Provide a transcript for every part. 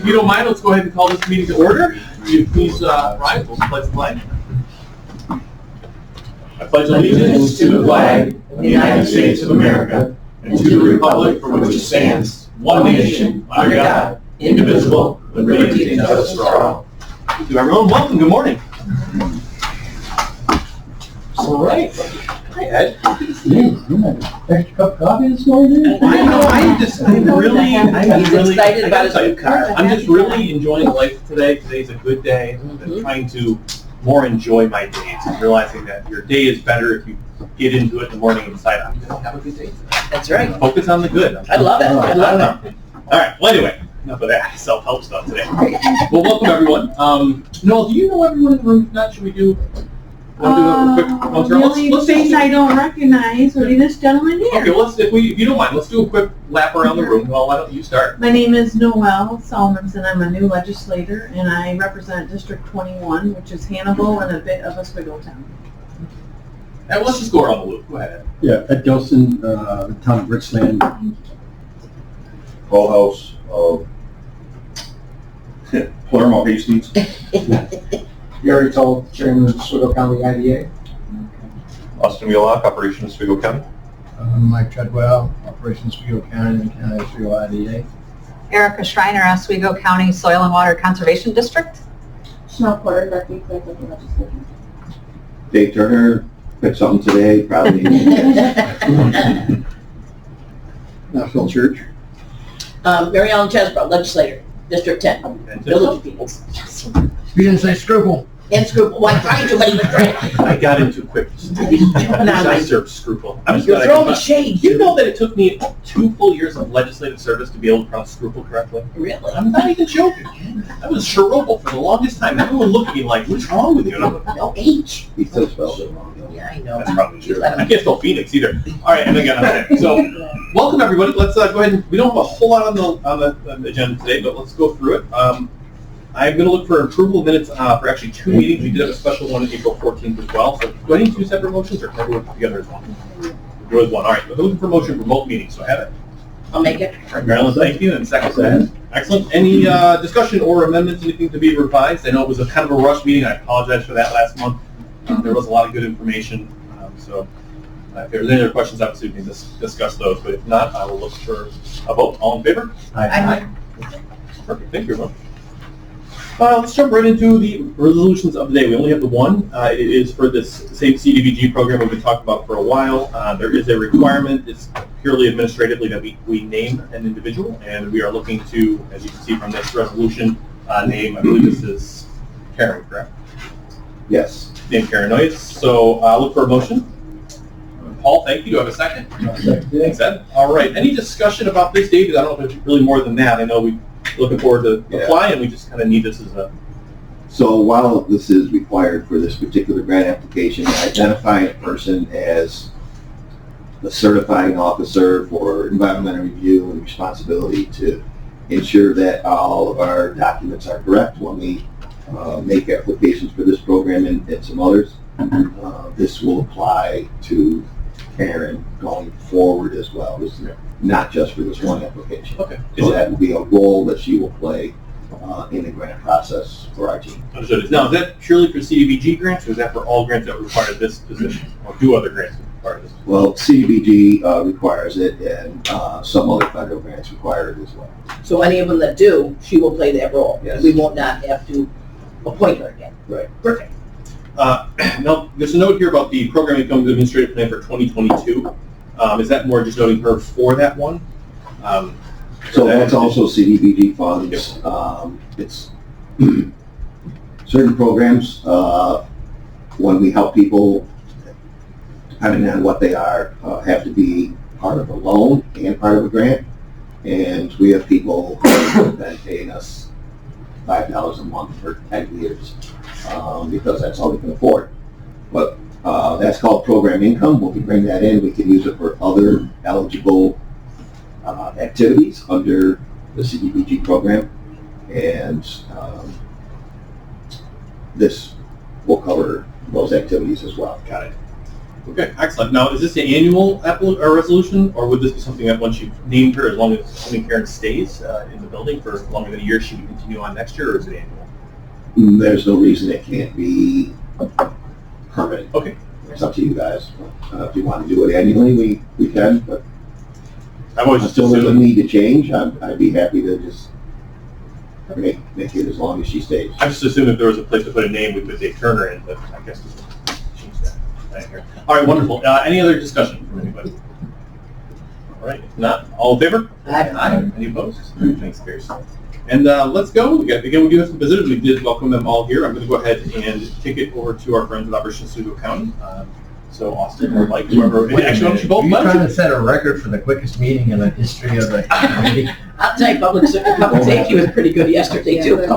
if you don't mind, let's go ahead and call this meeting to order. Will you please rise? We'll pledge the flag. I pledge allegiance to the flag of the United States of America and to the republic for which it stands, one nation, under God, indivisible, with liberty and justice for all. Thank you, everyone. Welcome. Good morning. All right. Hi, Ed. Extra cup of coffee this morning? I know. I'm really excited about his new car. I'm just really enjoying life today. Today's a good day. I've been trying to more enjoy my days and realizing that your day is better if you get into it in the morning and decide, I'm going to have a good day today. That's right. Focus on the good. I love it. I love it. All right. Well, anyway, enough of that self-help stuff today. Well, welcome, everyone. Noel, do you know everyone in the room? If not, should we do... Want to do a quick one through? Let's face I don't recognize would be this gentleman here. Okay, well, if you don't mind, let's do a quick lap around the room. Well, why don't you start? My name is Noel Salmonson. I'm a new legislator, and I represent District 21, which is Hannibal and a bit of Oswego town. And let's just go around the loop. Go ahead. Yeah, Ed Gilson, the town of Richland. Paul House of Palermo Hastings. Gary Toll, Chairman of Oswego County IDA. Austin Wheelock, Operation Oswego County. Mike Treadwell, Operations Oswego County and County Oswego IDA. Erica Schreiner, Oswego County Soil and Water Conservation District. Chanel Porter, Deputy Clerk of the Legislature. Dave Turner, picked something today, probably. Phil Church. Mary Ellen Chesbrough, Legislator, District 10, Village Peoples. You didn't say Scruple. And Scruple. Well, I tried to, but he was right. I got into quick. I served Scruple. I'm just You're throwing the shade. You know that it took me 2 full years of legislative service to be able to pronounce Scruple correctly? Really? I'm not even joking. I was Sharobal for the longest time. Everyone looked at me like, what's wrong with you? And I'm like, No H. He still spelled it wrong. Yeah, I know. that's probably true. I can't spell Phoenix either. All right, and again, okay. So, welcome everybody. Let's go ahead and, we don't have a whole lot on the agenda today, but let's go through it. I'm going to look for approval of minutes for actually 2 meetings. We did have a special one on April 14th as well. So do I need 2 separate motions, or can I do it together as one? Do it as one. All right. We're looking for a motion for both meetings, so I have it. I'll make it. All right, Marilyn, thank you. And second. Excellent. Any discussion or amendments, anything to be revised? I know it was a kind of a rush meeting. I apologize for that last month. There was a lot of good information. So if there's any other questions, obviously we can discuss those. But if not, I will look for a vote. All in favor? Aye. Perfect. Thank you, everyone. Let's jump right into the resolutions of the day. We only have the one. It is for this same CDBG program we've been talking about for a while. There is a requirement. It's purely administratively that we name an individual, and we are looking to, as you can see from this resolution, name, I believe this is Karen, correct? Yes. Name Karen Noyes. So I'll look for a motion. Paul, thank you. Do I have a second? Thanks, Ed. All right. Any discussion about this, David? I don't know if there's really more than that. I know we're looking forward to apply, and we just kind of need this as a... So while this is required for this particular grant application, identifying a person as the certifying officer for environmental review and responsibility to ensure that all of our documents are correct when we make applications for this program and some others. This will apply to Karen going forward as well. This is not just for this one application. Okay. So that will be a role that she will play in the grant process for our team. Understood. Now, is that purely for CDBG grants, or is that for all grants that require this position, or do other grants require this? Well, CDBG requires it, and some other federal grants require it as well. So any of them that do, she will play that role. Yes. We won't not have to appoint her again. Right. Perfect. Now, there's a note here about the program income administrative plan for 2022. Is that more just noting her for that one? So that's also CDBG funds. It's certain programs, when we help people, depending on what they are, have to be part of a loan and part of a grant. And we have people who have been paying us $5 a month for 10 years because that's all we can afford. But that's called program income. When we bring that in, we can use it for other eligible activities under the CDBG program, and this will cover those activities as well. Got it. Okay, excellent. Now, is this an annual resolution, or would this be something that once you've named her, as long as Karen stays in the building for longer than a year, she would continue on next year, or is it annual? There's no reason it can't be permanent. Okay. It's up to you guys. If you want to do it annually, we can, but I've always just until there's a assumed, need to change, I'd be happy to just make it as long as she stays. I just assumed if there was a place to put a name, we put Dave Turner in, but I guess we can change that. Thank you. All right, wonderful. Any other discussion from anybody? All right, if not, all in favor? Aye. Any opposed? Thanks, Pierce. And let's go. We do have some visitors. We did welcome them all here. I'm going to go ahead and take it over to our friends at Operation Oswego County. So Austin or Mike, whoever. Actually, why don't you both? Are you trying to set a record for the quickest meeting in the history of the committee? I'll tell you, public safety was pretty good yesterday too. I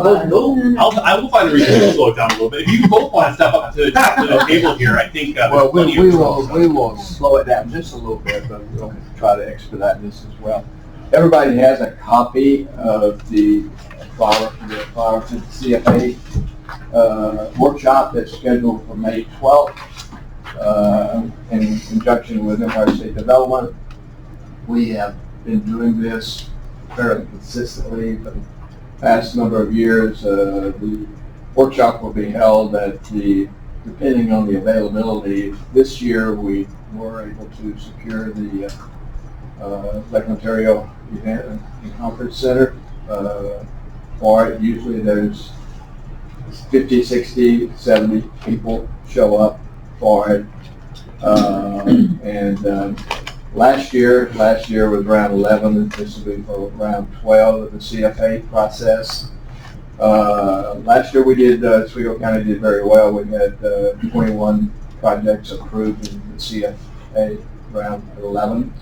will find a reason to slow it down a little bit. If you both want to step up to the table here, I think. Well, we will slow it down just a little bit, but we'll try to expedite this as well. Everybody has a copy of the CFA workshop that's scheduled for May 12th in conjunction with Empire State Development. We have been doing this fairly consistently for the past number of years. The workshop will be held depending on the availability. This year we were able to secure the Lake Ontario Event and Conference Center for it. Usually there's 50, 60, 70 people show up for it. Last year was around 11. This will be for around 12 of the CFA process. Last year we did, Oswego County did very well. We had 21 projects approved in the CFA, around 11.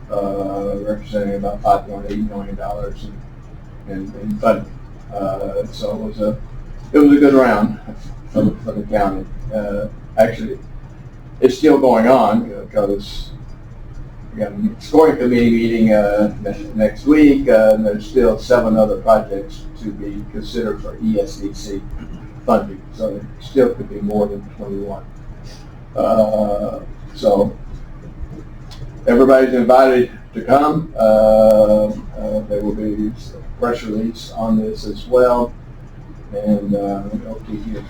Representing about $5.8 million in funding. So it was a good round for the county. Actually, it's still going on because we got a scoring committee meeting next week. And there's still 7 other projects to be considered for ESDC funding. So there still could be more than 21. So everybody's invited to come. There will be a press release on this as well, and we hope to get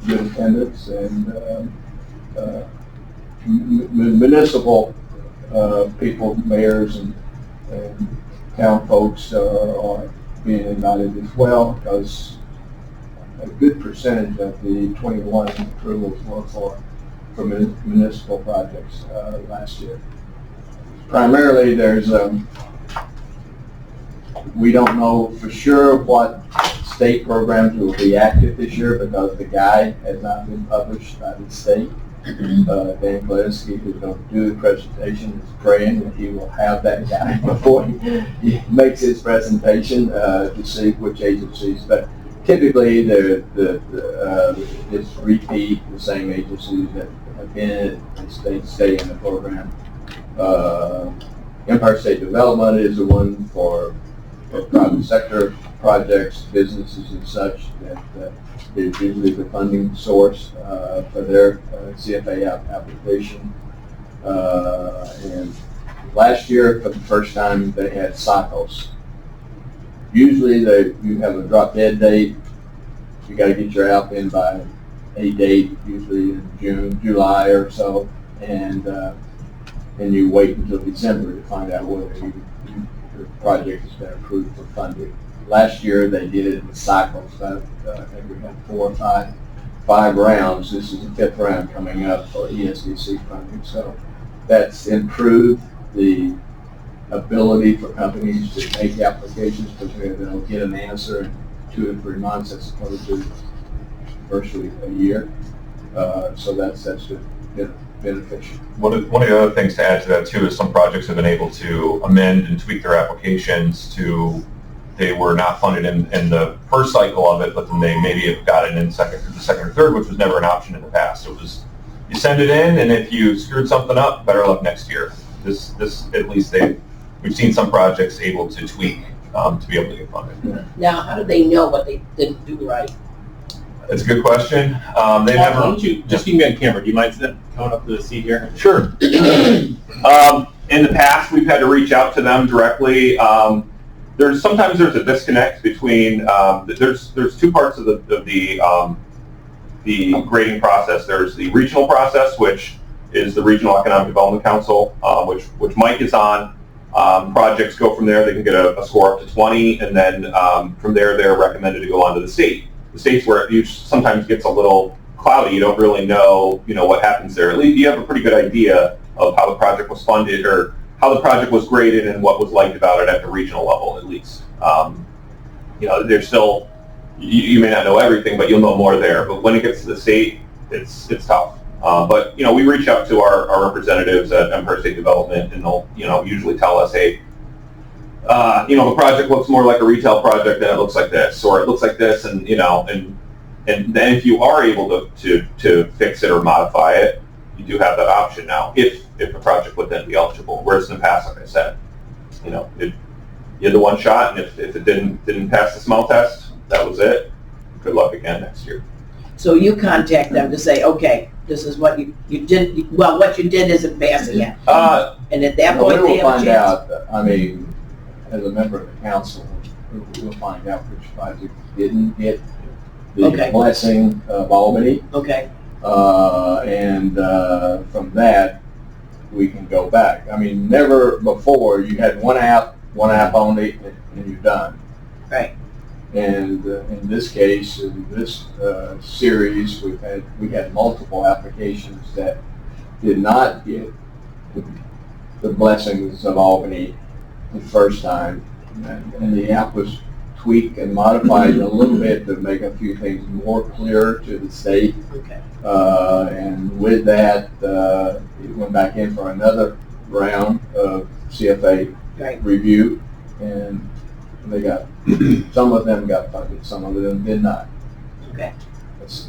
good attendance and municipal people, mayors and town folks are being invited as well, because a good percentage of the 21 approvals were for municipal projects last year. Primarily, we don't know for sure what state programs will be active this year because the guide has not been published by the state. Dan Kleski, who's going to do the presentation, is praying that he will have that guide before he makes his presentation to see which agencies. But typically, it's repeat the same agencies that have been and stay in the program. Empire State Development is the one for private sector projects, businesses and such, that is usually the funding source for their CFA application. And last year, for the first time, they had cycles. Usually you have a drop dead date. You got to get your app in by a date, usually in June, July or so, and you wait until December to find out whether your project has been approved for funding. Last year they did it in cycles. I think we had 4 or 5 rounds. This is the 5th round coming up for ESDC funding. So that's improved the ability for companies to make applications because they'll get an answer in 2 or 3 months as opposed to virtually a year. So that's beneficial. One of the other things to add to that too is some projects have been able to amend and tweak their applications they were not funded in the first cycle of it, but then they maybe have gotten in the second or third, which was never an option in the past. It was, you send it in, and if you screwed something up, better luck next year. This at least we've seen some projects able to tweak to be able to get funded. Now, how do they know what they didn't do right? It's a good question. They Why never. don't you just keep me on camera? Do you mind coming up to the seat here? Sure. In the past, we've had to reach out to them directly. Sometimes there's a disconnect between there's two parts of the grading process. There's the regional process, which is the Regional Economic Development Council, which Mike is on. Projects go from there. They can get a score up to 20, and then from there they're recommended to go on to the state. The state's where it sometimes gets a little cloudy. You don't really know, what happens there. At least you have a pretty good idea of how the project was funded or how the project was graded and what was liked about it at the regional level, at least. There's still, you may not know everything, but you'll know more there. But when it gets to the state, it's tough. But we reach out to our representatives at Empire State Development, and they'll usually tell us, hey, the project looks more like a retail project than it looks like this, or it looks like this, and and then if you are able to fix it or modify it, you do have that option now, if the project would then be eligible. Whereas in the past, like I said, you had the one shot, and if it didn't pass the smell test, that was it. Good luck again next year. So you contact them to say, okay, this is what you did, well, what you did isn't passing yet. And at that point, they have a chance. As a member of the council, we'll find out which project didn't get the Okay. blessing of Albany. Okay, And from that, we can go back. Never before, you had one app only, and you're done. right, And in this case, in this series, we had multiple applications that did not get the blessings of Albany the first time, and the app was tweaked and modified a little bit to make a few things more clear to the state. okay. And with that, it went back in for another round of CFA Right. review, and they got, some of them got funded, some of them did not. Okay. That's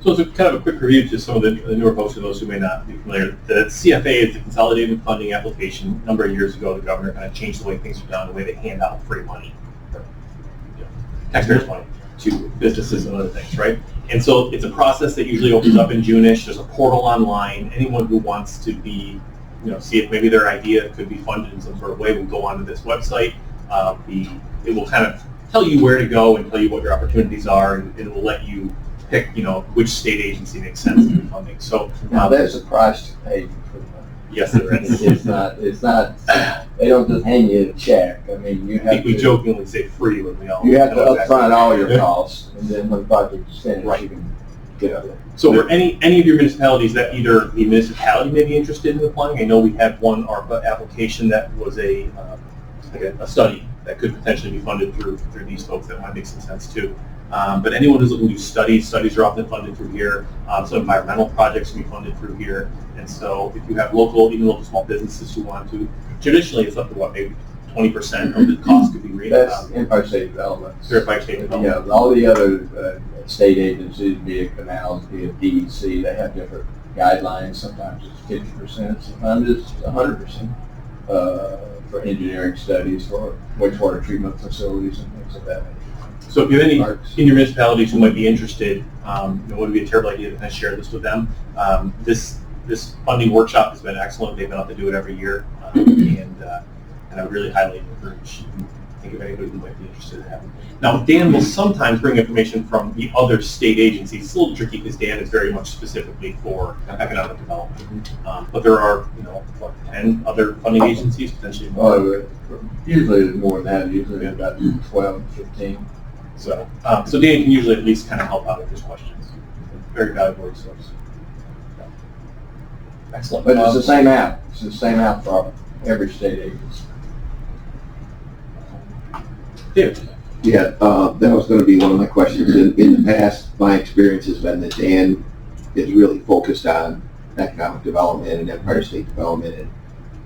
So it's kind of a quick review to some of the newer folks and those who may not be familiar. The CFA is the Consolidated Funding Application. A number of years ago, the governor kind of changed the way things are done, the way they hand out free money, taxpayers' money to businesses and other things, right? And so it's a process that usually opens up in June-ish. There's a portal online. Anyone who wants to be, see if maybe their idea could be funded in some sort of way will go onto this website. It will kind of tell you where to go and tell you what your opportunities are, and it will let you pick, which state agency makes sense to be funding. So now there's a price to pay for the money. yes, there is. It's not, they don't just hand you a check. You I have think we to, jokingly say free when we all. you have to know exactly. upfront all your costs, and then when the project is finished, Right. you can get it. So for any of your municipalities that either the municipality may be interested in applying, I know we had one ARPA application that was a study that could potentially be funded through these folks. That might make some sense too. But anyone who's looking to do studies are often funded through here. Some environmental projects can be funded through here. And so if you have even local small businesses who want to, traditionally it's up to maybe 20% of the cost could be That's Empire State Development. certified state development. Yeah, all the other state agencies, be it canals, be it DEC, they have different guidelines. Sometimes it's 50%, sometimes it's 100% for engineering studies for wastewater treatment facilities and things like that. So if you have any in your municipalities who might be interested, it would be a terrible idea to kind of share this with them. This funding workshop has been excellent. They've been out to do it every year, and I would really highly encourage you to think of anybody who might be interested in having. Now, Dan will sometimes bring information from the other state agencies. It's a little tricky because Dan is very much specifically for economic development. But there are, 10 other funding agencies, potentially more. Usually it's more than that. Usually about 12, 15. So Dan can usually at least kind of help out if there's questions. Very valuable resource. Excellent. But it's the same app. It's the same app for every state agency. David. Yeah, that was going to be one of my questions. In the past, my experience has been that Dan is really focused on economic development and Empire State development, and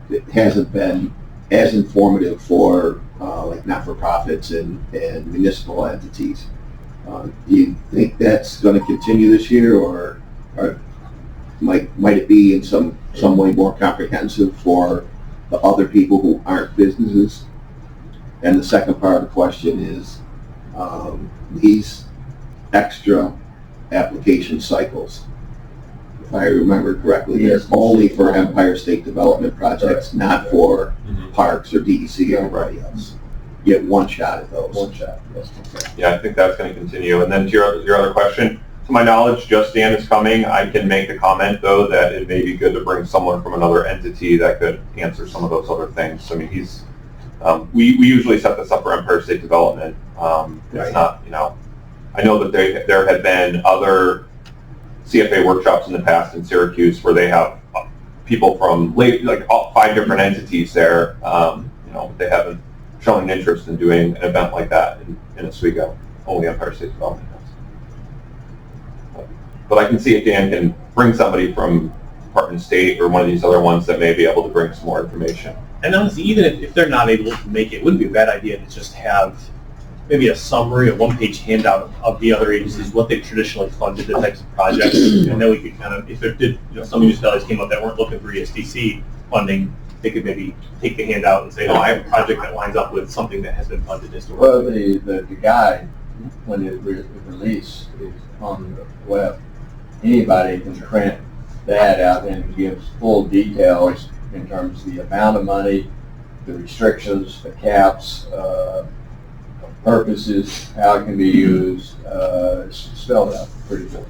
it hasn't been as informative for like not-for-profits and municipal entities. Do you think that's going to continue this year, or might it be in some way more comprehensive for the other people who aren't businesses? And the second part of the question is, these extra application cycles. If I remember correctly, Yes. it's only for Empire State Development projects, not for parks or DEC or anybody else. You get one shot at those. One shot, yes. Okay. Yeah, I think that's going to continue. And then to your other question, to my knowledge, Just Dan is coming. I can make the comment, though, that it may be good to bring someone from another entity that could answer some of those other things. I mean, he's, we usually set this up for Empire State Development. It's not, I know that there had been other CFA workshops in the past in Syracuse where they have people from all 5 different entities there. They haven't shown an interest in doing an event like that in Oswego. Only Empire State Development has. But I can see if Dan can bring somebody from Department of State or one of these other ones that may be able to bring some more information. And honestly, even if they're not able to make it, it wouldn't be a bad idea to just have maybe a summary, a one-page handout of the other agencies, what they've traditionally funded, the types of projects, and then we could kind of, if there did, some municipalities came up that weren't looking for ESDC funding, they could maybe take the handout and say, oh, I have a project that lines up with something that has been funded historically. Well, the guide, when it released, is on the web. Anybody can print that out, and it gives full details in terms of the amount of money, the restrictions, the caps, purposes, how it can be used, it's spelled out pretty good.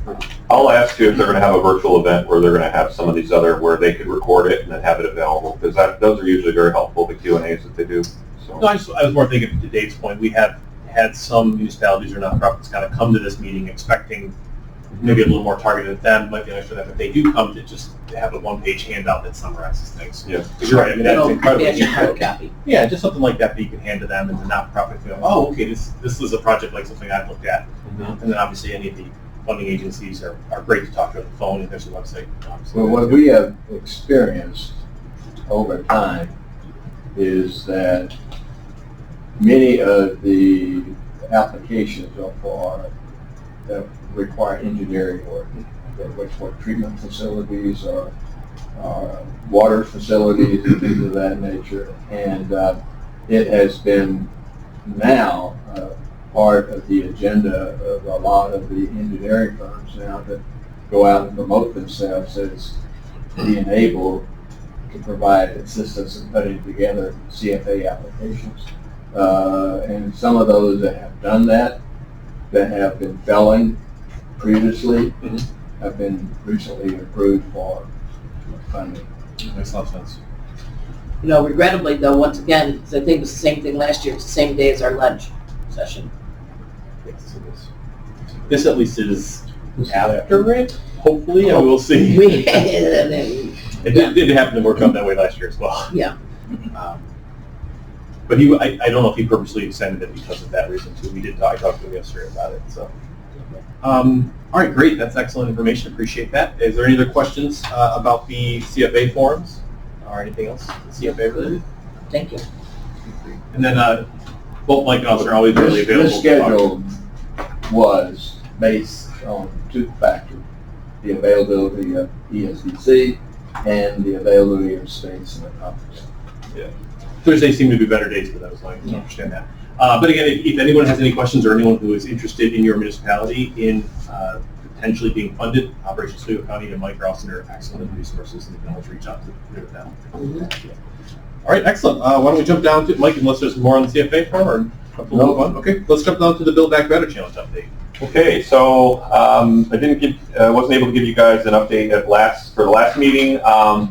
I'll ask you if they're going to have a virtual event where they're going to have some of these other, where they could record it and then have it available, because those are usually very helpful, the Q&As that they do. So. No, I was more thinking, to Dave's point, we have had some municipalities or nonprofits kind of come to this meeting expecting maybe a little more targeted at them, might be nice for them, if they do come to just have a one-page handout that summarizes things. Yeah. Because you're right, I mean, that's incredibly That's your hard useful. copy. Yeah, just something like that that you can hand to them, and the nonprofit can go, oh, okay, this is a project like something I've looked at. And then obviously any of the funding agencies are great to talk to on the phone, if there's a website. Well, what we have experienced over time is that many of the applications are for that require engineering work, which for treatment facilities or water facilities and things of that nature. And it has been now part of the agenda of a lot of the engineering firms now that go out and promote themselves as being able to provide assistance in putting together CFA applications. And some of those that have done that have been failing previously, have been recently approved for funding. Makes a lot of sense. Regrettably though, once again, 'cause I think it was the same thing last year, it's the same day as our lunch session. Yes, it is. This at least is after it, hopefully, and we'll see. It did happen to work out that way last year as well. Yeah. But I don't know if he purposely extended it because of that reason too. I talked to him yesterday about it, so. All right, great, that's excellent information, appreciate that. Is there any other questions about the CFA forums or anything else CFA related? Thank you. And then both Mike and us are always really available. This schedule was based on 2 factors: the availability of ESDC and the availability of space in the conference. Yeah. Thursdays seem to be better days for those, I understand that. But again, if anyone has any questions or anyone who is interested in your municipality in potentially being funded, Operation Oswego County and Mike Rawson are excellent resources, and you can always reach out to them. All right, excellent. Why don't we jump down to, Mike, unless there's more on the CFA form, or a little fun? Okay, let's jump down to the Build Back Better Challenge update. Okay, so I wasn't able to give you guys an update for the last meeting.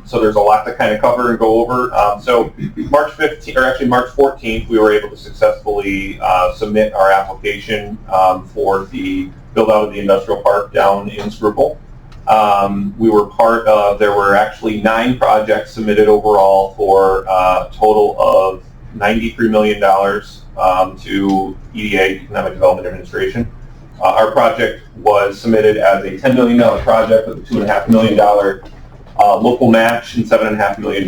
So there's a lot to kind of cover and go over. So March 14th, we were able to successfully submit our application for the build out of the industrial park down in Schuylkill. We were part of, there were actually 9 projects submitted overall for a total of $93 million to EDA, Economic Development Administration. Our project was submitted as a $10 million project with a $2.5 million local match and $7.5 million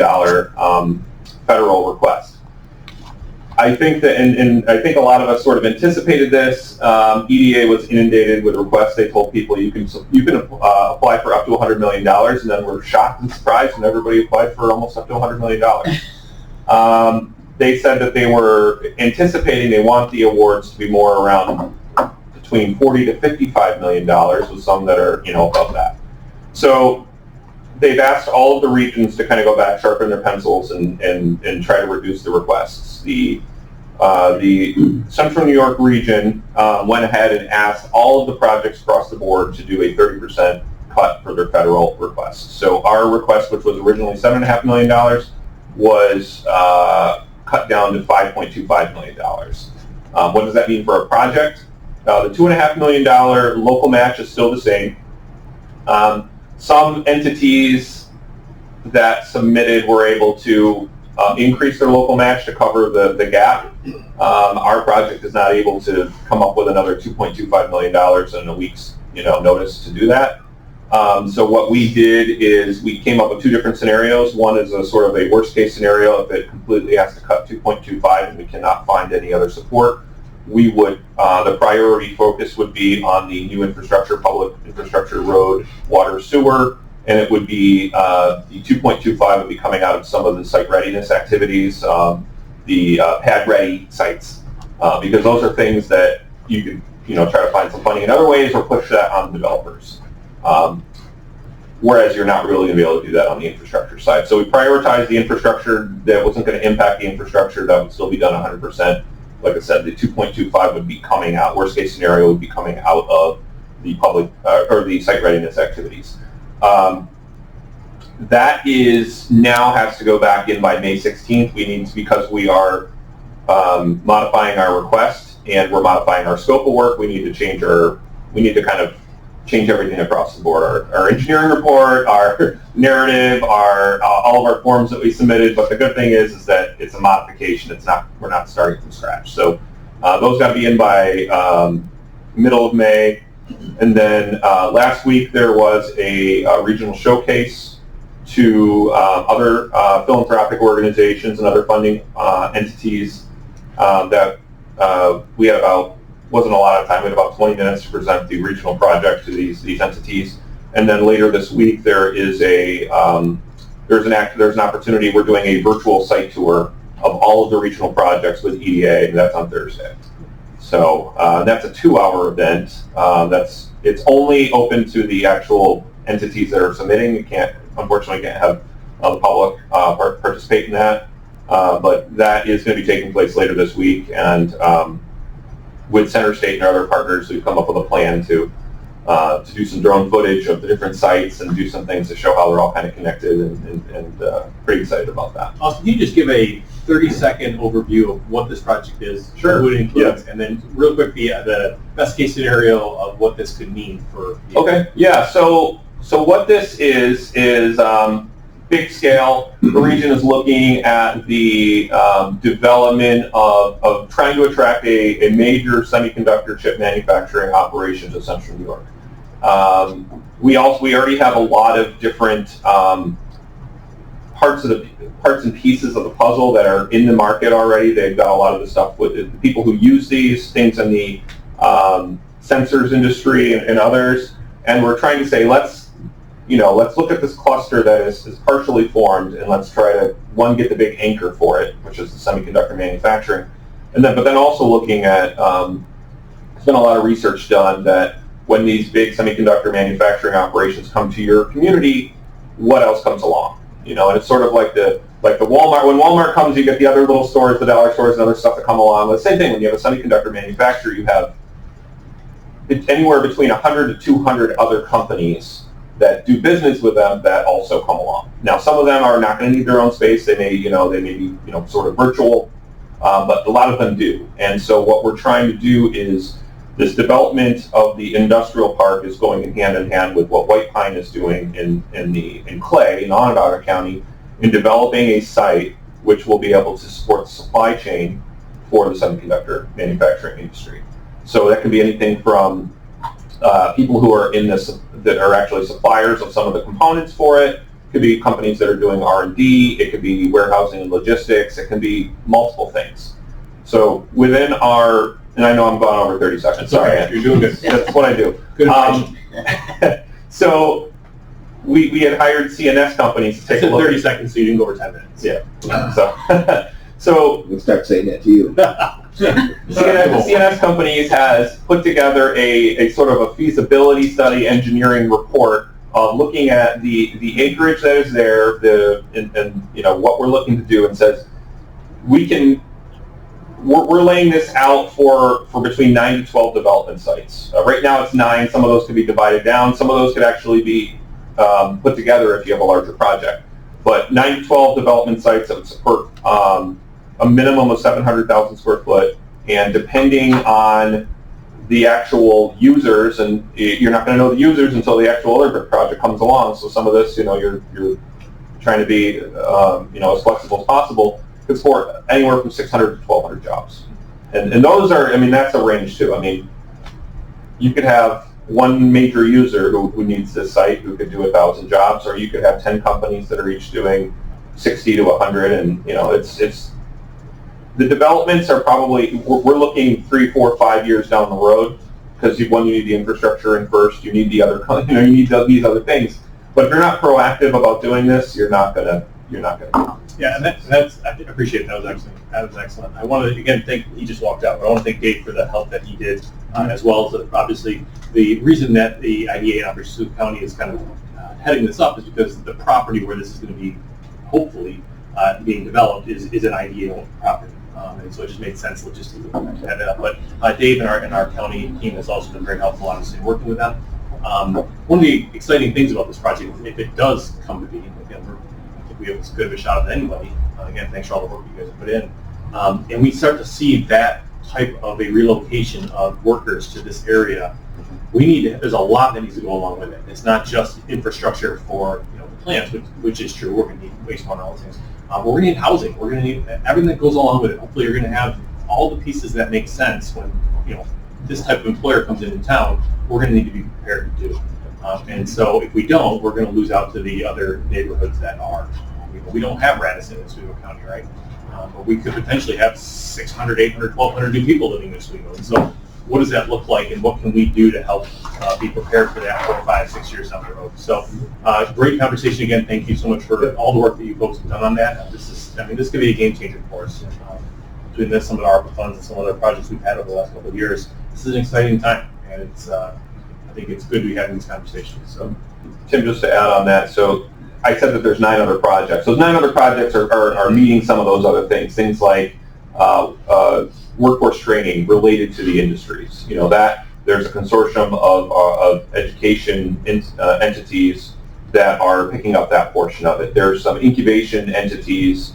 federal request. I think that, and I think a lot of us sort of anticipated this. EDA was inundated with requests. They told people you can apply for up to $100 million, and then we're shocked and surprised, and everybody applied for almost up to $100 million. They said that they were anticipating they want the awards to be more around the between $40 to $55 million, with some that are, above that. So they've asked all of the regions to kind of go back, sharpen their pencils, and try to reduce the requests. The Central New York region went ahead and asked all of the projects across the board to do a 30% cut for their federal requests. So our request, which was originally $7.5 million, was cut down to $5.25 million. What does that mean for a project? The $2.5 million local match is still the same. Some entities that submitted were able to increase their local match to cover the gap. Our project is not able to come up with another $2.25 million in a week's notice to do that. So what we did is we came up with two different scenarios. One is a sort of a worst case scenario. If it completely has to cut 2.25 and we cannot find any other support, we would, the priority focus would be on the new infrastructure, public infrastructure, road, water, sewer, and it would be, the 2.25 would be coming out of some of the site readiness activities, the pad ready sites, because those are things that you can, try to find some funding in other ways or push that on developers. Whereas you're not really going to be able to do that on the infrastructure side. So we prioritized the infrastructure that wasn't going to impact the infrastructure, that would still be done 100%. Like I said, the 2.25 would be coming out, worst case scenario would be coming out of the public, or the site readiness activities. That is now has to go back in by May 16th. We need to, because we are modifying our request and we're modifying our scope of work, we need to change kind of change everything across the board. Our engineering report, our narrative, all of our forms that we submitted. But the good thing is that it's a modification. We're not starting from scratch. So those got to be in by middle of May. And then last week there was a regional showcase to other philanthropic organizations and other funding entities that we had about. Wasn't a lot of time. We had about 20 minutes to present the regional project to these entities, and then later this week there is there's an opportunity. We're doing a virtual site tour of all of the regional projects with EDA, and that's on Thursday. So that's a 2-hour event. It's only open to the actual entities that are submitting. You unfortunately can't have the public participate in that, but that is going to be taking place later this week, and with Center State and our other partners, we've come up with a plan to do some drone footage of the different sites and do some things to show how they're all kind of connected, and pretty excited about that. Also, can you just give a 30-second overview of what this project is, Sure. who it includes, and then real quick the best case scenario of what this could mean for you? Okay, yeah, so what this is big scale. The region is looking at the development of trying to attract a major semiconductor chip manufacturing operation to Central New York. We already have a lot of different parts and pieces of the puzzle that are in the market already. They've got a lot of the stuff with the people who use these things in the sensors industry and others, and we're trying to say let's look at this cluster that is partially formed, and let's try to, one, get the big anchor for it, which is the semiconductor manufacturing, but then also looking at, there's been a lot of research done that when these big semiconductor manufacturing operations come to your community, what else comes along? And it's sort of like the Walmart. When Walmart comes, you get the other little stores, the dollar stores, and other stuff that come along. The same thing, when you have a semiconductor manufacturer, you have anywhere between 100 to 200 other companies that do business with them that also come along. Now, some of them are not going to need their own space. They may be, sort of virtual, but a lot of them do. And so what we're trying to do is this development of the industrial park is going hand in hand with what White Pine is doing in Clay, in Onondaga County, in developing a site which will be able to support the supply chain for the semiconductor manufacturing industry. So that can be anything from people who are in this, that are actually suppliers of some of the components for it. It could be companies that are doing R&D. It could be warehousing and logistics. It can be multiple things. So within our, and I know I'm going over 30 seconds. Sorry, you're doing good. That's what I do. Good. So we had hired CNS companies to take a look. 30 seconds, so you didn't go over 10 minutes. Yeah. So We'll start saying that to you. CNS Companies has put together a sort of a feasibility study engineering report looking at the acreage that is there, and you know what we're looking to do, and says we're laying this out for between 9 to 12 development sites. Right now it's 9. Some of those can be divided down. Some of those could actually be put together if you have a larger project. But 9 to 12 development sites that would support a minimum of 700,000 square foot, and depending on the actual users, and you're not going to know the users until the actual other project comes along. So some of this, you know, you're trying to be, you know, as flexible as possible. It's for anywhere from 600 to 1,200 jobs, and those are, I mean, that's a range too. I mean, you could have one major user who needs this site who could do 1,000 jobs, or you could have 10 companies that are each doing 60 to 100, and you know, it's the developments are probably, we're looking 3, 4, 5 years down the road, because you need the infrastructure in first, you need the other, you know, you need these other things. But if you're not proactive about doing this, you're not gonna. Yeah, and that's I appreciate it. That was excellent. I want to again thank. He just walked out, but I want to thank Dave for the help that he did, as well as obviously the reason that the IDA in Oswego County is kind of heading this up is because the property where this is going to be hopefully being developed is an IDA property. And so it just made sense logistically to head it up. But Dave and our county team has also been very helpful, obviously, working with them. One of the exciting things about this project, if it does come to be, again, I think we have as good of a shot as anybody. Again, thanks for all the work you guys have put in. And we start to see that type of a relocation of workers to this area. There's a lot that needs to go along with it. It's not just infrastructure for the plants, which is true. We're going to need wastewater and all those things. But we're going to need housing. We're going to need everything that goes along with it. Hopefully, you're going to have all the pieces that make sense when this type of employer comes into town. We're going to need to be prepared to do. And so, if we don't, we're going to lose out to the other neighborhoods that are. We don't have Radisson in Oswego County, right? But we could potentially have 600, 800, 1,200 new people living in Oswego. And so, what does that look like, and what can we do to help be prepared for that 4, 5, 6 years down the road? So, great conversation again. Thank you so much for all the work that you folks have done on that. This could be a game changer for us. Doing this, some of our ARPA funds, and some other projects we've had over the last couple of years. This is an exciting time, and it's. I think it's good to be having these conversations. So, Tim, just to add on that, so I said that there's 9 other projects. Those 9 other projects are meeting some of those other things like workforce training related to the industries. That there's a consortium of education entities that are picking up that portion of it. There's some incubation entities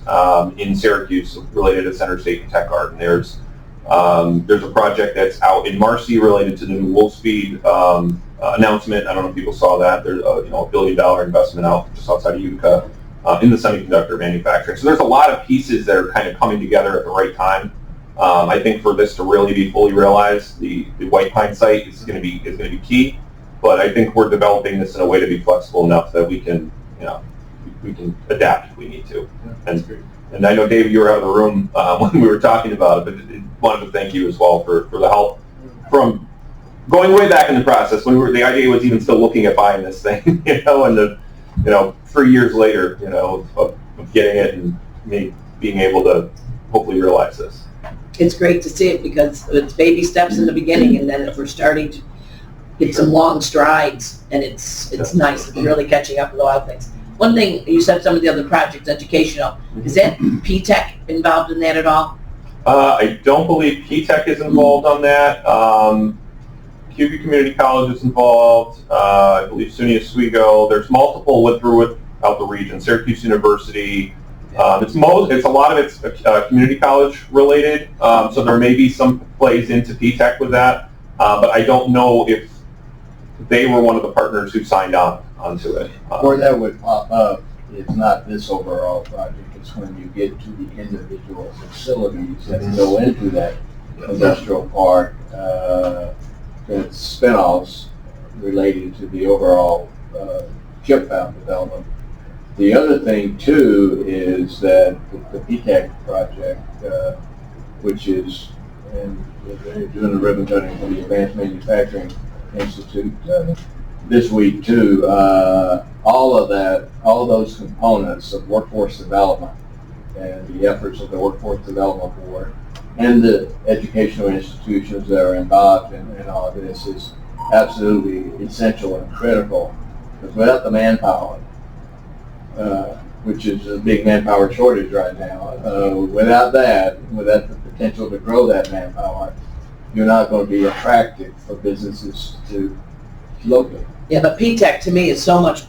in Syracuse related to Center State and Tech Garden. There's a project that's out in Marcy related to the new Wolfspeed announcement. I don't know if people saw that. There's a $1 billion investment out just outside of Utica in the semiconductor manufacturing. So there's a lot of pieces that are kind of coming together at the right time. I think for this to really be fully realized, the White Pine site is going to be key. But I think we're developing this in a way to be flexible enough that we can adapt if we need to. And I know, David, you were out of the room when we were talking about it, but wanted to thank you as well for the help from going way back in the process when the idea was even still looking at buying this thing, and 3 years later, of getting it and me being able to hopefully realize this. It's great to see it because it's baby steps in the beginning, and then we're starting to get some long strides, and it's nice. It's really catching up with a lot of things. One thing, you said some of the other projects, educational. Is that P-Tech involved in that at all? I don't believe P-Tech is involved on that. QB Community College is involved. I believe SUNY Oswego. There's multiple throughout the region. Syracuse University. It's a lot of it's community college related. So there may be some plays into P-Tech with that. But I don't know if they were one of the partners who signed onto it. Where that would pop up is not this overall project. It's when you get to the individual facilities that go into that industrial park, that's spin-offs related to the overall chip fab development. The other thing, too, is that the PTAC project, which is, and they're doing the ribbon cutting for the Advanced Manufacturing Institute this week, too. All those components of workforce development and the efforts of the Workforce Development Board and the educational institutions that are involved in all of this is absolutely essential and critical. Because without the manpower, which is a big manpower shortage right now, without the potential to grow that manpower, you're not going to be attractive for businesses to locate. Yeah, but P-TECH to me is so much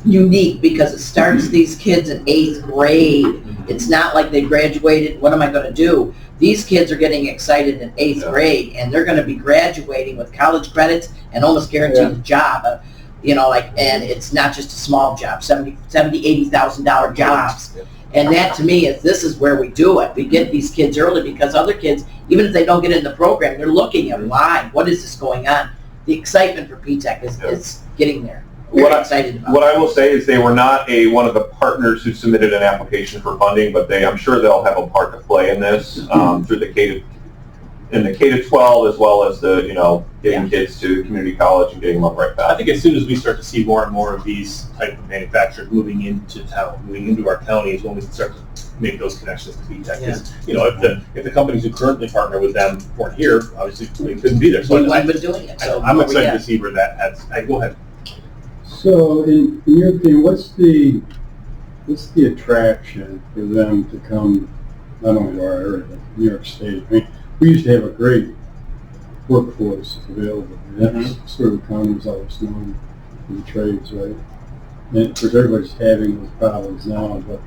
unique because it starts these kids in 8th grade. It's not like they graduated, what am I going to do? These kids are getting excited in 8th grade, and they're going to be graduating with college credits and almost guaranteed a job. And it's not just a small job, $80,000 jobs. And that to me this is where we do it. We get these kids early because other kids, even if they don't get in the program, they're looking at why, what is this going on? The excitement for P-TECH is getting there. We're excited about What I will say is they were not one of the partners who submitted an application for funding, but I'm sure they'll have a part to play in this through the K-12 as well as the getting kids to community college and getting them on the right path. I think as soon as we start to see more and more of these type of manufacturers moving into town, moving into our county, is when we can start to make those connections to P-TECH. Because if the companies who currently partner with them weren't here, obviously they couldn't be there. So we wouldn't been doing it. So I'm excited to see where that heads. Go ahead. So, in your opinion, what's the attraction for them to come not only to our area but New York State? I mean, we used to have a great workforce available. And that's sort of economies always known in the trades, right? And of course, everybody's having those problems now. But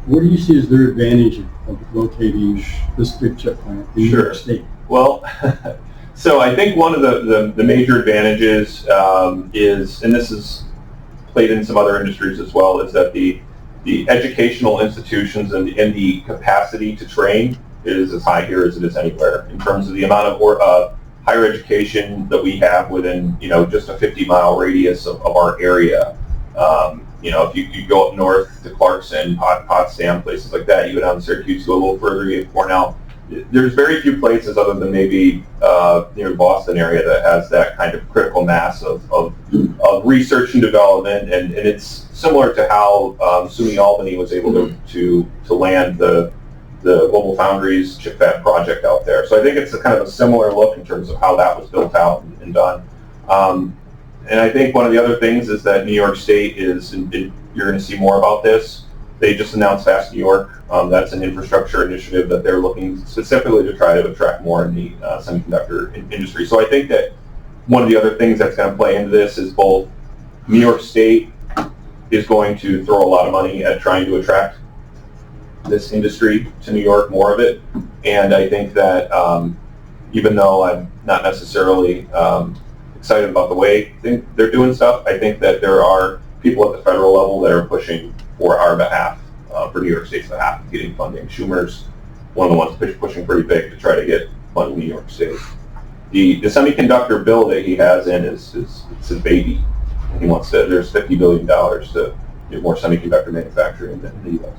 what do you see as their advantage of locating this big chip plant in New York State? Well. So I think one of the major advantages is, and this is played in some other industries as well, is that the educational institutions and the capacity to train is as high here as it is anywhere in terms of the amount of higher education that we have within just a 50-mile radius of our area. If you go up north to Clarkson, Potsdam, places like that, you go down to Syracuse, go a little further, you have Cornell. There's very few places other than maybe near the Boston area that has that kind of critical mass of research and development, and it's similar to how SUNY Albany was able to land the Global Foundries chip fab project out there. So I think it's a kind of a similar look in terms of how that was built out and done. And I think one of the other things is that New York State is, and you're going to see more about this, they just announced Fast New York. That's an infrastructure initiative that they're looking specifically to try to attract more in the semiconductor industry. So I think that one of the other things that's going to play into this is both New York State is going to throw a lot of money at trying to attract this industry to New York, more of it. And I think that even though I'm not necessarily excited about the way they're doing stuff, I think that there are people at the federal level that are pushing for our behalf, for New York State's behalf, of getting funding. Schumer's one of the ones pushing pretty big to try to get funding in New York State. The semiconductor bill that he has in is his baby. He wants to, there's $50 billion to get more semiconductor manufacturing in the U.S.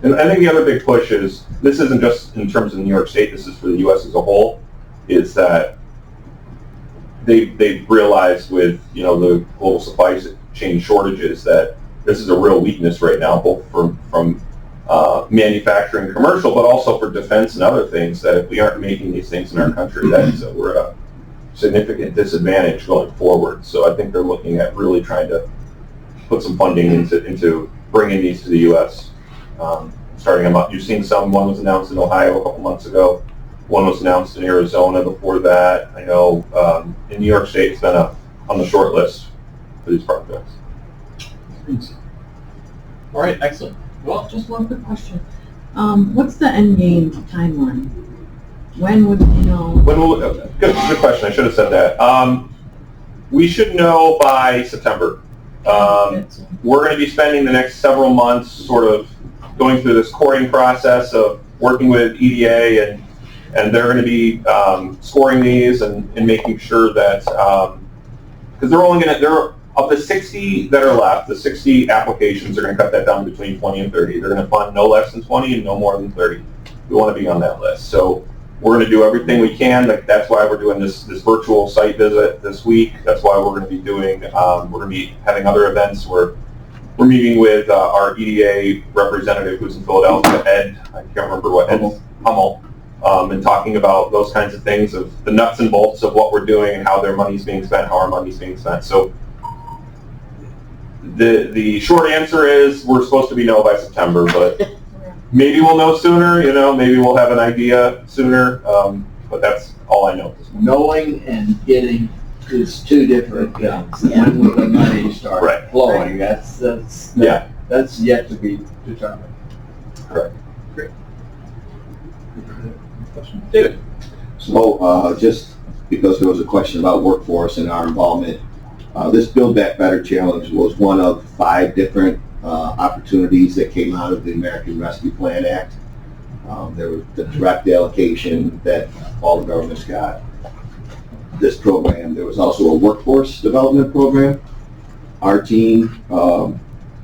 And I think the other big push is, this isn't just in terms of New York State, this is for the U.S. as a whole, is that they've realized with the global supply chain shortages that this is a real weakness right now, both from manufacturing, commercial, but also for defense and other things, that if we aren't making these things in our country, that we're at a significant disadvantage going forward. So I think they're looking at really trying to put some funding into bringing these to the U.S. Starting them up. You've seen one was announced in Ohio a couple months ago. One was announced in Arizona before that. I know in New York State it's been on the short list for these projects. All right, excellent. Well, Just one quick question. What's the end game timeline? When would you know? Good question. I should have said that. We should know by September. We're going to be spending the next several months sort of going through this coring process of working with EDA, and they're going to be scoring these and making sure that, because they're of the 60 that are left, the 60 applications are going to cut that down between 20 and 30. They're going to fund no less than 20 and no more than 30. We want to be on that list. So we're going to do everything we can. That's why we're doing this virtual site visit this week. That's why we're going to be doing, we're going to be having other events where we're meeting with our EDA representative who's in Philadelphia, Ed, I can't remember what, Hummel, and talking about those kinds of things, of the nuts and bolts of what we're doing and how their money's being spent, how our money's being spent. So the short answer is we're supposed to be know by September, but maybe we'll know sooner, maybe we'll have an idea sooner, but that's all I know. Knowing and getting is two different things. When will the money start flowing? That's yet to be determined. Correct. Great. David. So, just because there was a question about workforce and our involvement, this Build Back Better Challenge was one of 5 different opportunities that came out of the American Rescue Plan Act. There was the direct allocation that all the governments got. This program, there was also a workforce development program. Our team,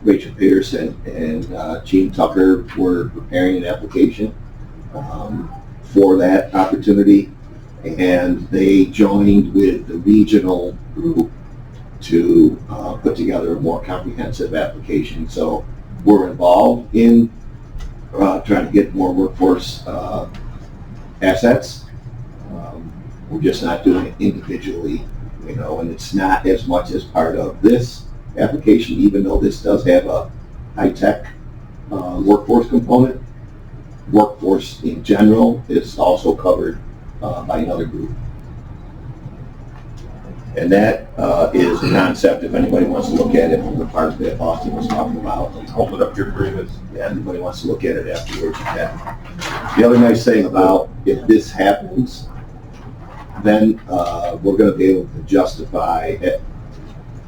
Rachel Pierce and Gene Tucker, were preparing an application for that opportunity, and they joined with the regional group to put together a more comprehensive application. So we're involved in trying to get more workforce assets. We're just not doing it individually, and it's not as much as part of this application, even though this does have a high-tech workforce component. Workforce in general is also covered by another group. And that is a concept, if anybody wants to look at it, from the part that Austin was talking about. Hold it up here for you. Yeah, anybody wants to look at it afterwards, you can. The other nice thing about if this happens, then we're going to be able to justify it.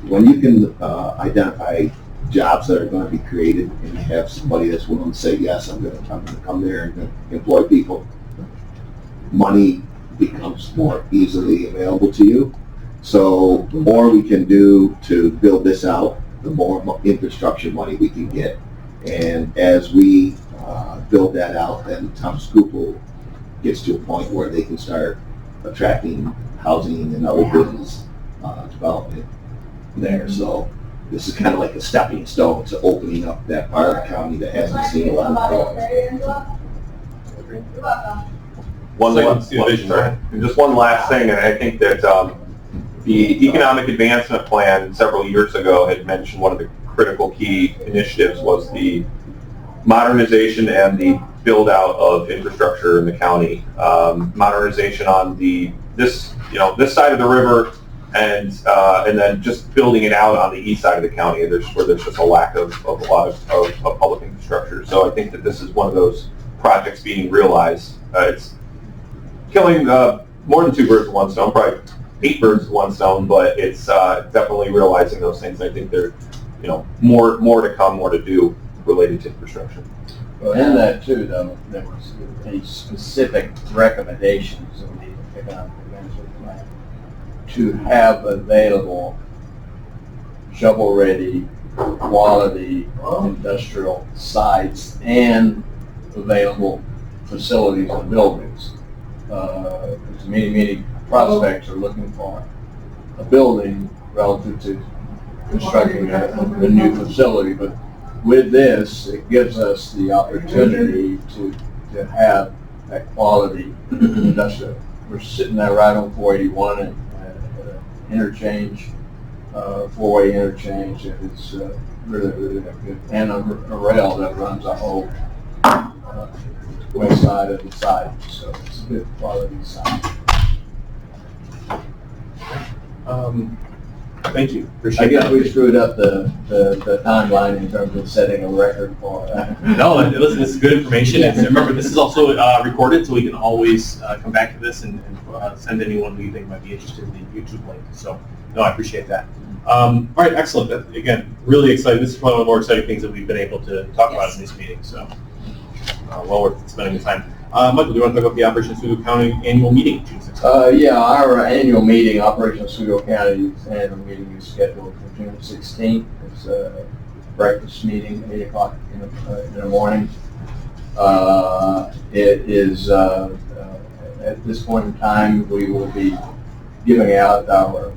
When you can identify jobs that are going to be created and you have somebody that's willing to say, yes, I'm going to come there and employ people, money becomes more easily available to you. So the more we can do to build this out, the more infrastructure money we can get. And as we build that out, then Tom Scoopel gets to a point where they can start attracting housing and other business development there. So this is kind of like a stepping stone to opening up that part of the county that hasn't seen a lot of development. Just one last thing, and I think that the Economic Advancement Plan several years ago had mentioned one of the critical key initiatives was the modernization and the build out of infrastructure in the county. Modernization on this side of the river, and then just building it out on the east side of the county. Where there's just a lack of a lot of public infrastructure. So I think that this is one of those projects being realized. It's killing more than 2 birds with one stone, probably 8 birds with one stone, but it's definitely realizing those things. I think there, more to come, more to do related to infrastructure. Well, in that too, though, there was a specific recommendations of the Economic Advancement Plan to have available shovel-ready, quality industrial sites and available facilities and buildings. Many prospects are looking for a building relative to constructing a new facility, but with this, it gives us the opportunity to have that quality industrial. We're sitting there right on 481 at interchange, 4-way interchange. It's really good. And a rail that runs the whole west side of the site, so it's a good quality site. Thank you. Appreciate I guess that. we screwed up the timeline in terms of setting a record for that. No, listen, this is good information. And remember, this is also recorded, so we can always come back to this and send anyone who you think might be interested in the YouTube link. So, no, I appreciate that. All right, excellent. Again, really excited. This is probably one of the more exciting things that we've been able to talk about in this meeting. So, well worth spending the time. Michael, do you want to talk about the Operation Oswego County annual meeting, June 16th? Yeah, our annual meeting, Operation Oswego County's annual meeting is scheduled for June 16th. It's a breakfast meeting, 8 o'clock in the morning. It is, at this point in time, we will be giving out our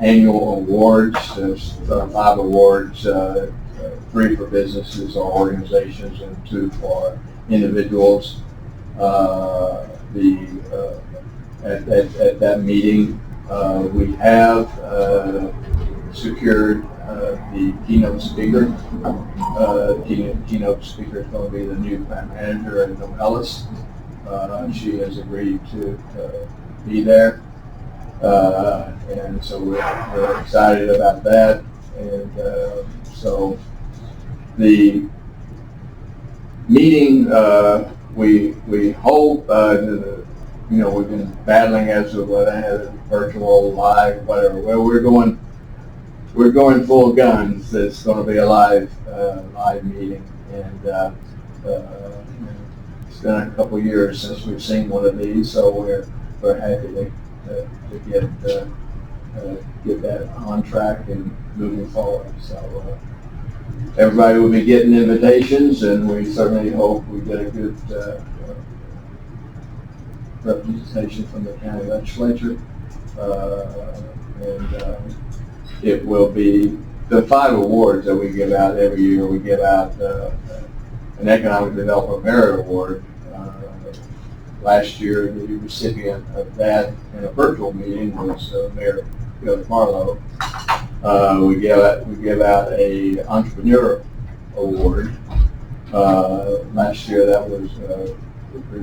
annual awards. There's 5 awards 3 for businesses or organizations and 2 for individuals. At that meeting, we have secured the keynote speaker. Keynote speaker is going to be the new plant manager, Ellis. She has agreed to be there. And so we're excited about that. And so the meeting, we hope, we've been battling as to whether to have it virtual, live, whatever. Well, we're going full guns. It's going to be a live meeting. And it's been a couple years since we've seen one of these, so we're happy to get that on track and moving forward. So everybody will be getting invitations, and we certainly hope we get a good representation from the county legislature. It will be the 5 awards that we give out every year. We give out an Economic Development Merit Award. Last year, the recipient of that in a virtual meeting was Mayor Bill Marlowe. We give out a Entrepreneur Award. Last year, that was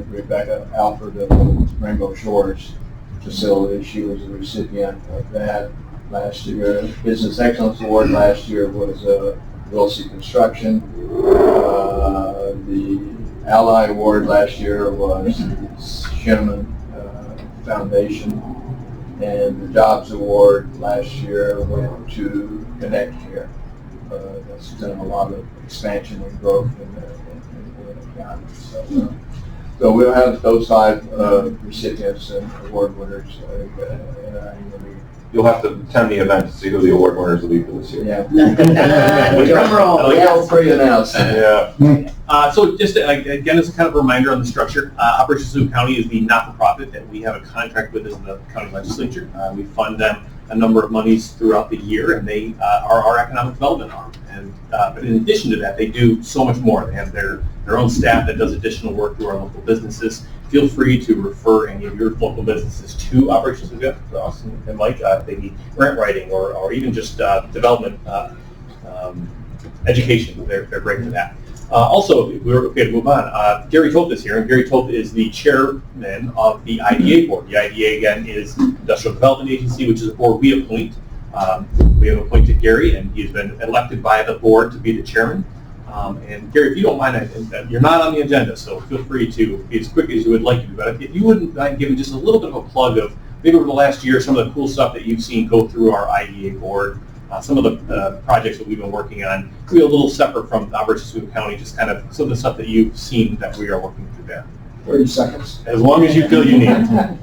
Rebecca Alford of the Rainbow Shores facility. She was the recipient of that last year. Business Excellence Award last year was Wilson Construction. The Ally Award last year was Shinneman Foundation, and the Jobs Award last year went to Connect Care. That's done a lot of expansion and growth in the county. So we'll have those 5 recipients and award winners. You'll have to attend the event to see who the award winners will be for this year. Yeah. Drum roll, yes. Pre-announced. Yeah. So just again, as a kind of reminder on the structure, Operation Oswego County is the not-for-profit that we have a contract with as the county legislature. We fund them a number of monies throughout the year, and they are our economic development arm. And but in addition to that, they do so much more. They have their own staff that does additional work through our local businesses. Feel free to refer any of your local businesses to Operation Oswego, to us and Mike. If they need grant writing or even just development education, they're great for that. Also, we're okay to move on. Gary Toth is here, and Gary Toth is the chairman of the IDA board. The IDA, again, is Industrial Development Agency, which is a board we appoint. We have appointed Gary, and he's been elected by the board to be the chairman. And Gary, if you don't mind, you're not on the agenda, so feel free to be as quick as you would like to. But if you wouldn't mind giving just a little bit of a plug of maybe over the last year, some of the cool stuff that you've seen go through our IDA board, some of the projects that we've been working on, maybe a little separate from Operation Oswego County, just kind of some of the stuff that you've seen that we are working through there. 30 seconds. As long as you feel you need it.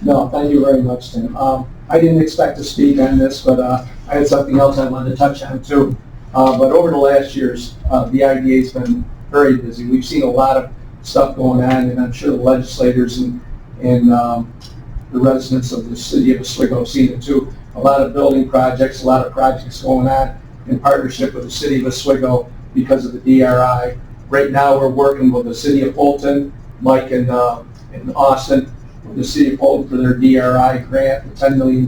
No, thank you very much, Tim. I didn't expect to speak on this, but I had something else I wanted to touch on too. But over the last years, the IDA's been very busy. We've seen a lot of stuff going on, and I'm sure the legislators and the residents of the city of Oswego have seen it too. A lot of building projects, a lot of projects going on in partnership with the city of Oswego because of the DRI. Right now, we're working with the city of Fulton, Mike and Austin, with the city of Fulton for their DRI grant, the $10 million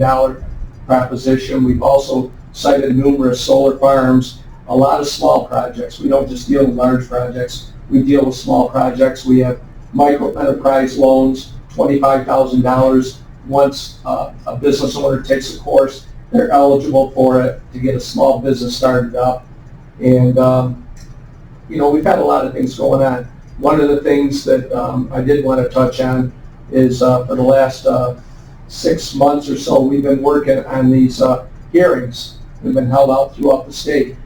proposition. We've also cited numerous solar farms, a lot of small projects. We don't just deal with large projects. We deal with small projects. We have micro enterprise loans, $25,000. Once a business owner takes a course, they're eligible for it to get a small business started up. And, we've had a lot of things going on. One of the things that I did want to touch on is for the last 6 months or so, we've been working on these hearings. They've been held out throughout the state.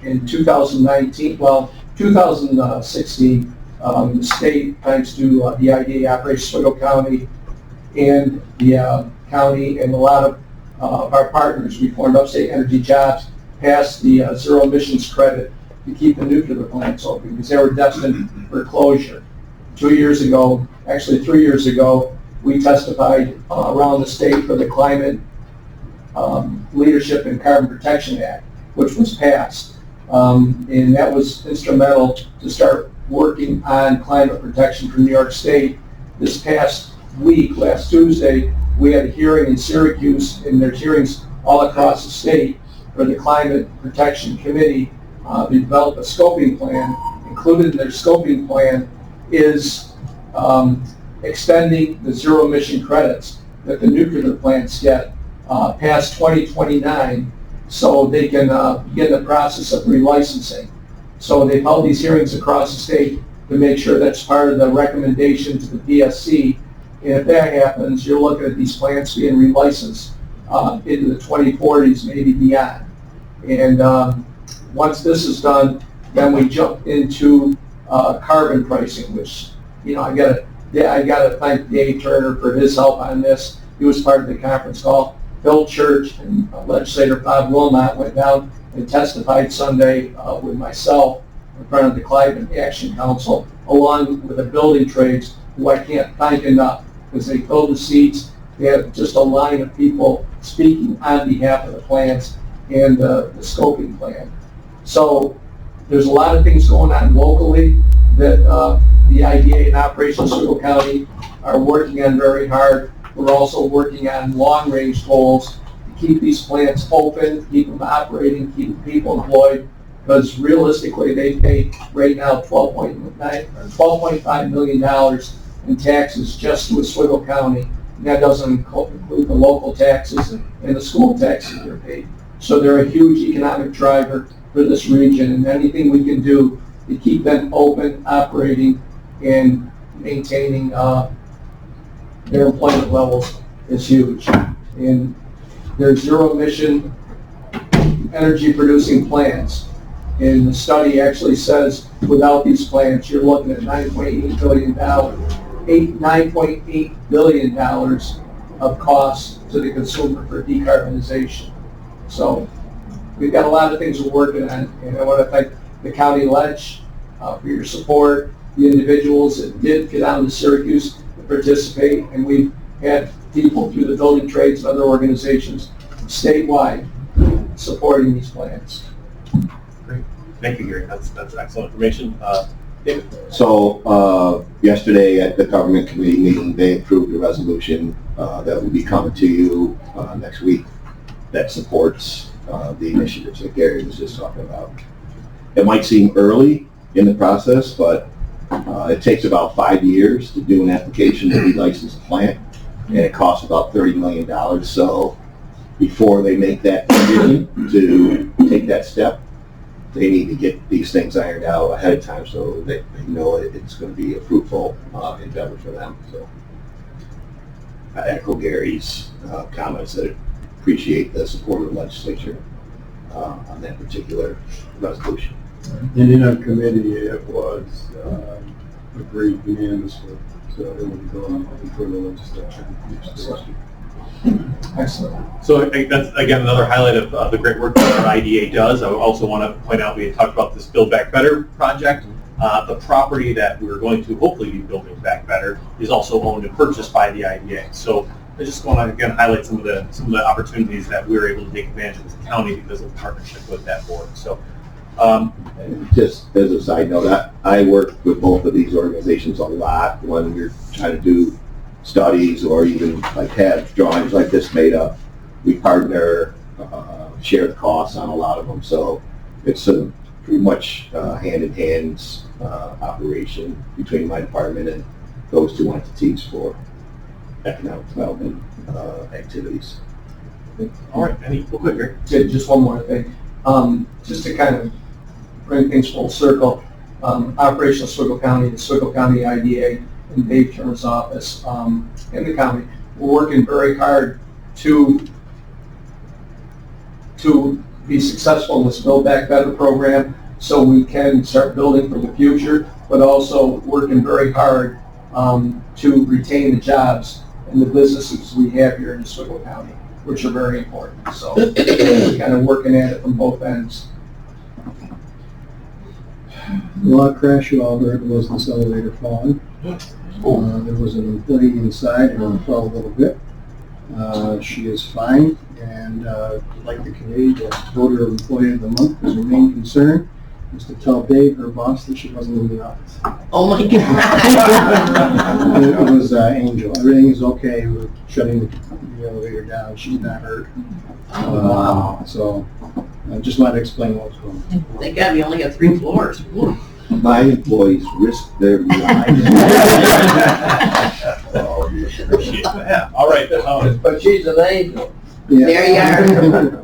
In 2016, the state, thanks to the IDA, Operation Oswego County, and the county and a lot of our partners, we formed Upstate Energy Jobs, passed the zero emissions credit to keep the nuclear plants open because they were destined for closure. 2 years ago, actually 3 years ago, we testified around the state for the Climate Leadership and Carbon Protection Act, which was passed. And that was instrumental to start working on climate protection for New York State. This past week, last Tuesday, we had a hearing in Syracuse, and there's hearings all across the state for the Climate Protection Committee. They developed a scoping plan. Included in their scoping plan is extending the zero emission credits that the nuclear plants get past 2029, so they can begin the process of relicensing. So they've held these hearings across the state to make sure that's part of the recommendation to the PSC. And if that happens, you're looking at these plants being relicensed into the 2040s, maybe beyond. And once this is done, then we jump into carbon pricing, which, you know, I gotta thank Dave Turner for his help on this. He was part of the conference call. Bill Church and legislator Bob Wilmot went down and testified Sunday with myself in front of the Climate Action Council, along with the building trades, who I can't thank enough, because they filled the seats. They had just a line of people speaking on behalf of the plants and the scoping plan. So there's a lot of things going on locally that the IDA and Operation Oswego County are working on very hard. We're also working on long-range goals to keep these plants open, keep them operating, keep people employed, because realistically they pay right now $12.5 million in taxes just to Oswego County. And that doesn't include the local taxes and the school taxes they're paid. So they're a huge economic driver for this region, and anything we can do to keep them open, operating, and maintaining their employment levels is huge. And there's zero emission energy producing plants. And the study actually says without these plants, you're looking at $9.8 billion of costs to the consumer for decarbonization. So we've got a lot of things we're working on, and I want to thank the county ledge for your support, the individuals that did get down to Syracuse to participate, and we've had people through the building trades and other organizations statewide supporting these plans. Great. Thank you, Gary. That's excellent information. David? So yesterday at the government committee meeting, they approved a resolution that will be coming to you next week that supports the initiatives that Gary was just talking about. It might seem early in the process, but it takes about 5 years to do an application to relicense a plant, and it costs about $30 million. So before they make that decision to take that step, they need to get these things ironed out ahead of time so they know it's going to be a fruitful endeavor for them. So I echo Gary's comments that appreciate the support of the legislature on that particular resolution. And in our committee, it was agreed unanimously, so it would go on before the legislature. Excellent. So I think that's, again, another highlight of the great work that our IDA does. I also want to point out, we had talked about this Build Back Better project. The property that we're going to hopefully be building back better is also owned and purchased by the IDA. So I just want to, again, highlight some of the opportunities that we were able to take advantage of as a county because of the partnership with that board. So just as a side note, I work with both of these organizations a lot when we're trying to do studies or even like have drawings like this made up. We partner, share the costs on a lot of them. So it's a pretty much hand-in-hand operation between my department and those two entities for economic development activities. all right, any quick, Gary? Just one more thing. Just to kind of bring things full circle, Operation Oswego County, the Oswego County IDA, and Dave Turner's office in the county, we're working very hard to be successful in this Build Back Better program so we can start building for the future, but also working very hard to retain the jobs and the businesses we have here in Oswego County, which are very important. So we're kind of working at it from both ends. A log crash, you all heard, was this elevator falling. There was an employee inside who fell a little bit. She is fine, And I'd like the committee to vote her Employee of the Month as her main concern is to tell Dave, her boss, that she wasn't in the office. Oh my God. It was Angel. Everything is okay. We're shutting the elevator down. She's not hurt. So I just wanted to explain what was going on. Thank God we only have 3 floors. Ooh. My employees risk their lives. Appreciate that. All right. But she's an angel. Yeah. There you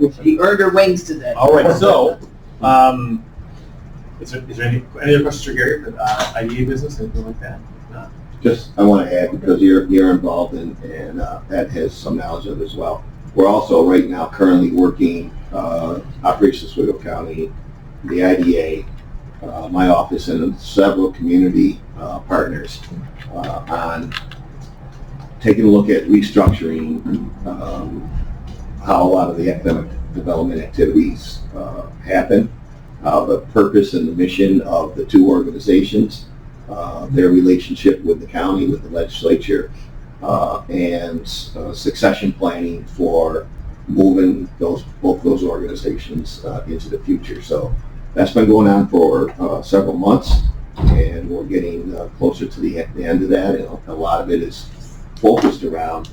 are. She earned her wings today. All right. So, is there any other questions for Gary for IDA business, anything like that? No. Just, I want to add, because you're involved and Ed has some knowledge of it as well. We're also right now currently working, Operations Oswego County, the IDA, my office, and several community partners on taking a look at restructuring how a lot of the academic development activities happen, the purpose and the mission of the 2 organizations, their relationship with the county, with the legislature, and succession planning for moving both those organizations into the future. So that's been going on for several months, and we're getting closer to the end of that. And a lot of it is focused around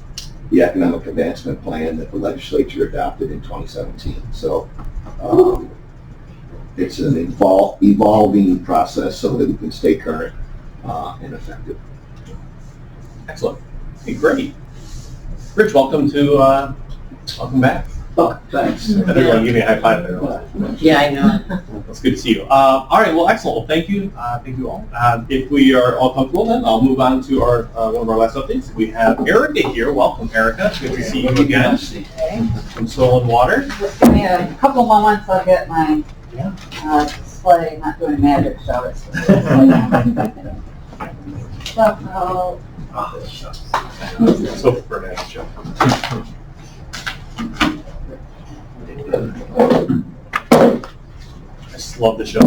the economic advancement plan that the legislature adopted in 2017. So it's an evolving process so that we can stay current and effective. Excellent. Okay, great. Rich, welcome welcome back. Oh, thanks. I didn't want to give you a high five there. Yeah, I know. It's good to see you. All right, well, excellent. Well, thank you. Thank you all. If we are all comfortable, then I'll move on to our one of our last updates. We have Erica here. Welcome, Erica. Good to see you again from Soil and Water. Just give me a couple moments, I'll get my display, not doing a magic show. It's So for a show. I just love the show. I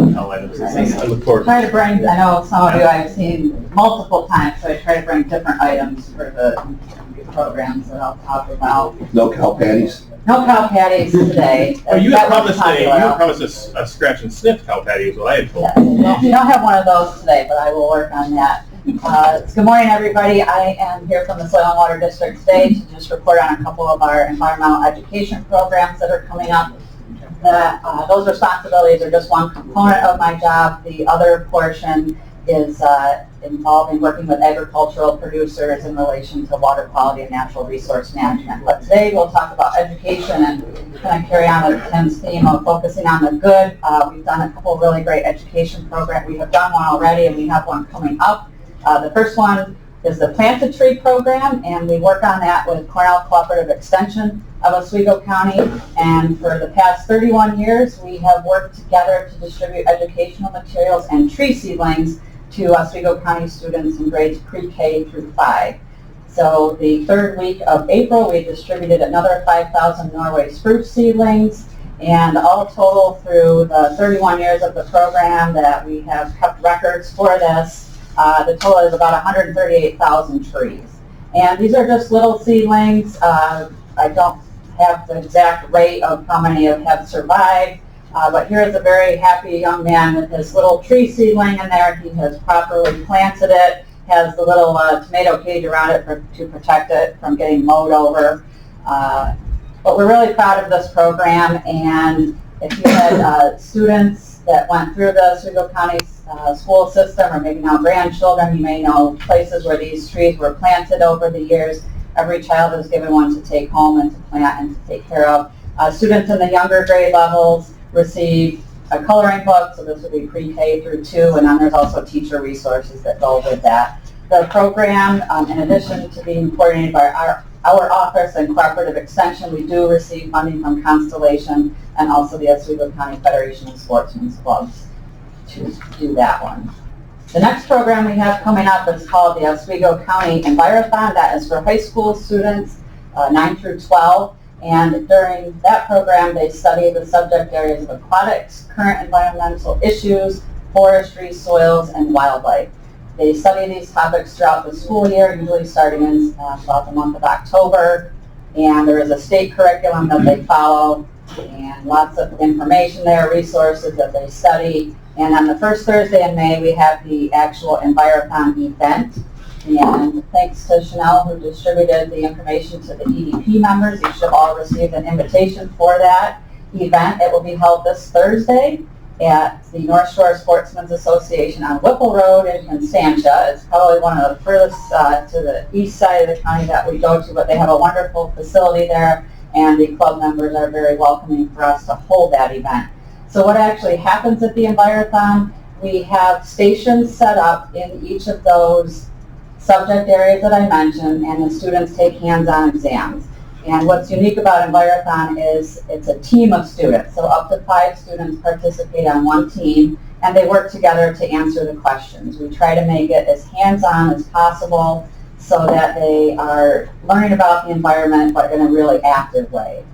look forward to try to bring, I know some of you I've seen multiple times, so I try to bring different items for the programs that I'll talk about. No cow patties? No cow patties today. Oh, you That had was promised a scratch and sniff cow patty is what I had told. You don't have one of those today, but I will work on that. Good morning, everybody. I am here from the Soil and Water District today to just report on a couple of our environmental education programs that are coming up. Those responsibilities are just one component of my job. The other portion is involving working with agricultural producers in relation to water quality and natural resource management. But today we'll talk about education and kind of carry on with Tim's theme of focusing on the good. We've done a couple really great education programs. We have done one already and we have one coming up. The first one is the Plant a Tree program, and we work on that with Cornell Cooperative Extension of Oswego County. And for the past 31 years, we have worked together to distribute educational materials and tree seedlings to Oswego County students in grades pre-K through 5. So the 3rd week of April, we distributed another 5,000 Norway spruce seedlings. And all total through the 31 years of the program that we have kept records for this, the total is about 138,000 trees. And these are just little seedlings. I don't have the exact rate of how many have survived, but here is a very happy young man with his little tree seedling in there. He has properly planted it, has the little tomato cage around it to protect it from getting mowed over. But we're really proud of this program, and if you had students that went through the Oswego County school system, or maybe now grandchildren, you may know places where these trees were planted over the years. Every child is given one to take home and to plant and to take care of. Students in the younger grade levels receive a coloring book, so this would be pre-K through 2, and then there's also teacher resources that go with that. The program, in addition to being coordinated by our office and Cooperative Extension, we do receive funding from Constellation and also the Oswego County Federation of Sportsmen's Clubs to do that one. The next program we have coming up is called the Oswego County Envirothon. That is for high school students, 9 through 12. And during that program, they study the subject areas of aquatics, current environmental issues, forestry, soils, and wildlife. They study these topics throughout the school year, usually starting in about the month of October. and there is a state curriculum that they follow, and lots of information there, resources that they study. And on the first Thursday in May, we have the actual Envirothon event. And thanks to Chanel, who distributed the information to the EDP members. You should have all received an invitation for that event. It will be held this Thursday at the North Shore Sportsmen's Association on Whipple Road in Constantia. It's probably one of the furthest to the east side of the county that we go to, but they have a wonderful facility there, and the club members are very welcoming for us to hold that event. So what actually happens at the Envirothon, we have stations set up in each of those subject areas that I mentioned, and the students take hands-on exams. And what's unique about Envirothon is it's a team of students. So up to 5 students participate on one team, and they work together to answer the questions. We try to make it as hands-on as possible so that they are learning about the environment, but in a really active way.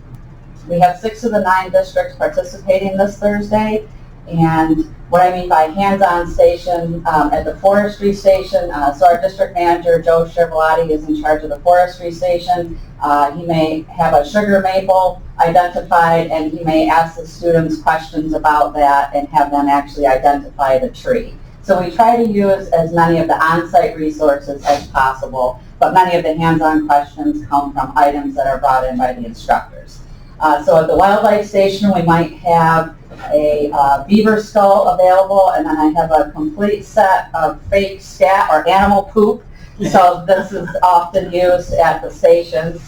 We have 6 of the 9 districts participating this Thursday, and what I mean by hands-on station, at the forestry station, so our district manager, Joe Shervalotti, is in charge of the forestry station. He may have a sugar maple identified, and he may ask the students questions about that and have them actually identify the tree. So we try to use as many of the on-site resources as possible, but many of the hands-on questions come from items that are brought in by the instructors. So at the wildlife station, we might have a beaver skull available, and then I have a complete set of fake scat or animal poop. So this is often used at the stations.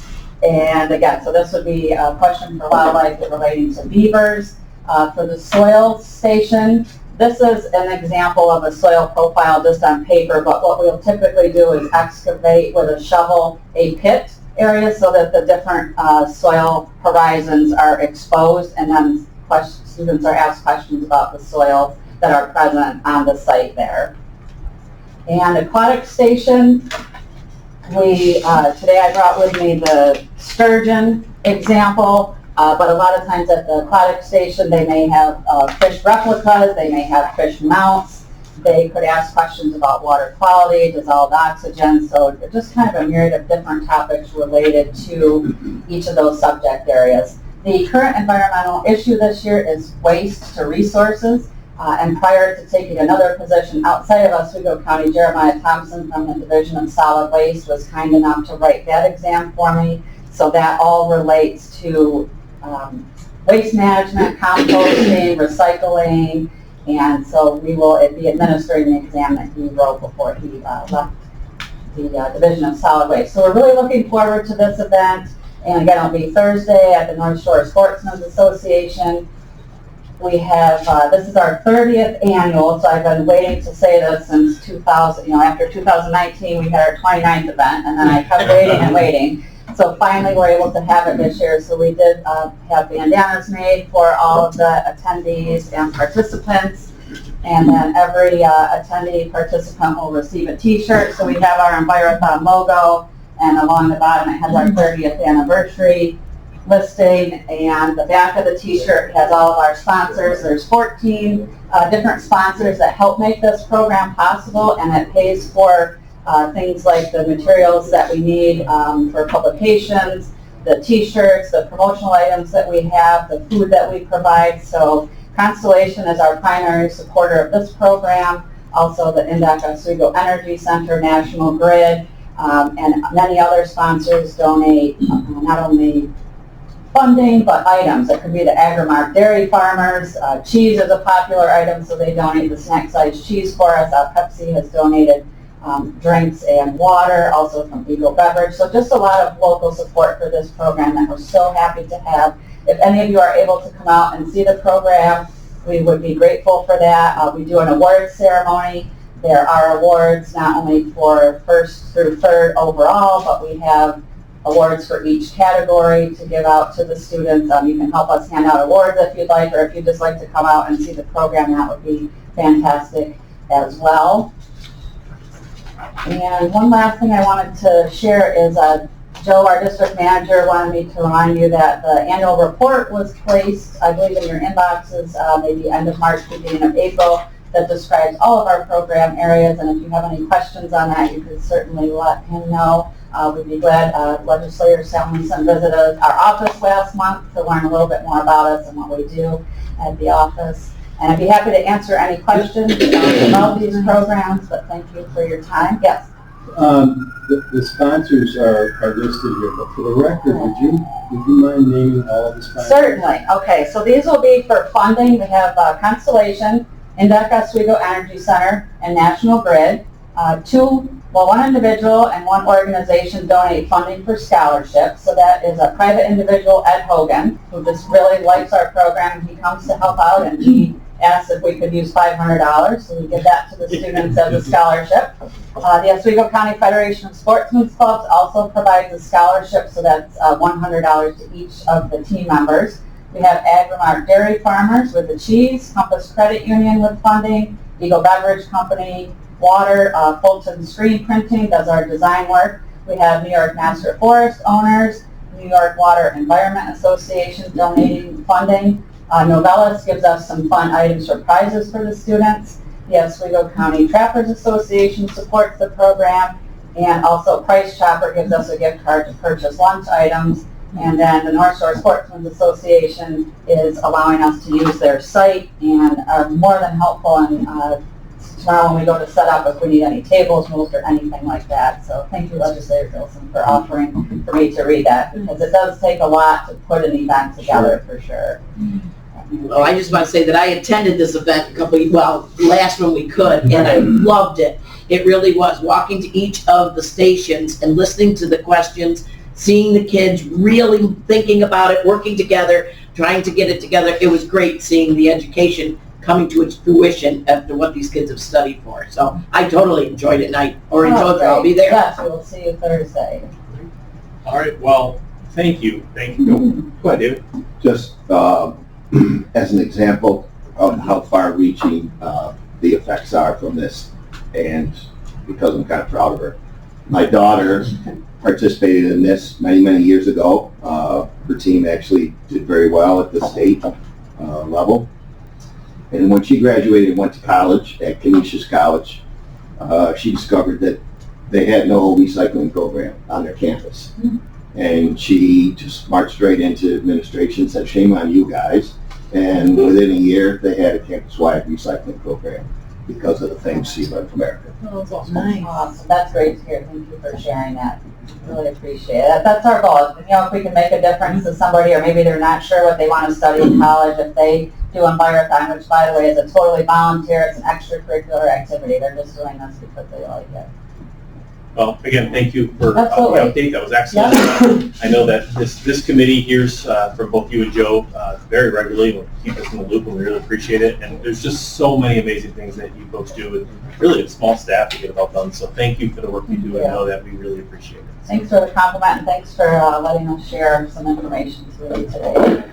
And again, so this would be a question for wildlife relating to beavers. For the soil station, this is an example of a soil profile just on paper, but what we'll typically do is excavate with a shovel a pit area so that the different soil horizons are exposed, and then students are asked questions about the soils that are present on the site there. And aquatic station, today I brought with me the sturgeon example, but a lot of times at the aquatic station they may have fish replicas, they may have fish mounts, they could ask questions about water quality, dissolved oxygen, so just kind of a myriad of different topics related to each of those subject areas. The current environmental issue this year is waste to resources, and prior to taking another position outside of Oswego County, Jeremiah Thompson from the Division of Solid Waste was kind enough to write that exam for me. So that all relates to waste management, composting, recycling, and so we will be administering the exam that he wrote before he left the Division of Solid Waste. So we're really looking forward to this event. And again, it'll be Thursday at the North Shore Sportsmen's Association. We have, this is our 30th annual, so I've been waiting to say this since 2000, after 2019 we had our 29th event, and then I kept waiting and waiting. So finally we're able to have it this year. So we did have bandanas made for all of the attendees and participants, and then every attendee participant will receive a t-shirt. So we have our Envirothon logo, and along the bottom it has our 30th anniversary listing, and the back of the t-shirt has all of our sponsors. There's 14 different sponsors that help make this program possible, and it pays for things like the materials that we need for publications, the t-shirts, the promotional items that we have, the food that we provide. So Constellation is our primary supporter of this program, also the Indac Oswego Energy Center, National Grid, and many other sponsors donate not only funding but items. It could be the Agrimark dairy farmers. Cheese is a popular item, so they donate the snack size cheese for us. Pepsi has donated drinks and water, also from Eagle Beverage. So just a lot of local support for this program that we're so happy to have. If any of you are able to come out and see the program, we would be grateful for that. We do an awards ceremony. There are awards not only for first through third overall, but we have awards for each category to give out to the students. You can help us hand out awards if you'd like, or if you'd just like to come out and see the program, that would be fantastic as well. And one last thing I wanted to share is Joe, our district manager, wanted me to remind you that the annual report was placed, I believe, in your inboxes maybe end of March, beginning of April, that describes all of our program areas. And if you have any questions on that, you could certainly let him know. We'd be glad, Legislator Salmonson visited our office last month to learn a little bit more about us and what we do at the office. And I'd be happy to answer any questions about these programs, but thank you for your time. Yes? The sponsors are listed here, but for the record, would you mind naming all of the sponsors? Certainly. Okay, so these will be for funding. We have Constellation, Induc Oswego Energy Center, and National Grid. One individual and one organization donate funding for scholarships. So that is a private individual, Ed Hogan, who just really likes our program. He comes to help out, and he asked if we could use $500, so we give that to the students as a scholarship. The Oswego County Federation of Sportsmen's Clubs also provides a scholarship, so that's $100 to each of the team members. We have Agrimark Dairy Farmers with the cheese, Compass Credit Union with funding, Eagle Beverage Company, Water, Fulton Screen Printing does our design work. We have New York Master Forest Owners, New York Water Environment Association donating funding. Novellus gives us some fun items for prizes for the students. The Oswego County Trappers Association supports the program, and also Price Chopper gives us a gift card to purchase lunch items. And then the North Shore Sportsmen's Association is allowing us to use their site and are more than helpful. And tomorrow when we go to set up, if we need any tables moved or anything like that. So thank you, Legislator Wilson, for offering for me to read that, because it does take a lot to put an event together for sure. Well, I just want to say that I attended this event last when we could, and I loved it. It really was, walking to each of the stations and listening to the questions, seeing the kids really thinking about it, working together, trying to get it together. It was great seeing the education coming to its fruition after what these kids have studied for. So I totally enjoyed it, and I'll be there. Yes, we'll see you Thursday. All right, well, thank you. Go ahead, David. Just as an example of how far-reaching the effects are from this, and because I'm kind of proud of her. My daughter participated in this many, many years ago. Her team actually did very well at the state level. And when she graduated and went to college at Canisius College, she discovered that they had no recycling program on their campus. And she just marched straight into administration, said, shame on you guys. And within a year, they had a campus-wide recycling program because of the things she learned from America. Oh, that's awesome. Nice. Awesome. That's great to hear. Thank you for sharing that. Really appreciate it. That's our goal. If we can make a difference to somebody, or maybe they're not sure what they want to study in college, if they do Envirothon, which by the way is a totally volunteer, it's an extracurricular activity. They're just doing this because they like it. Well, again, thank you for the Absolutely. update. That was excellent. Yeah. I know that this committee hears from both you and Joe very regularly. Will keep us in the loop, and we really appreciate it. And there's just so many amazing things that you folks do with really a small staff to get it all done. So thank you for the work you do, and know that we really appreciate it. Thanks for the compliment, and thanks for letting us share some information with you today.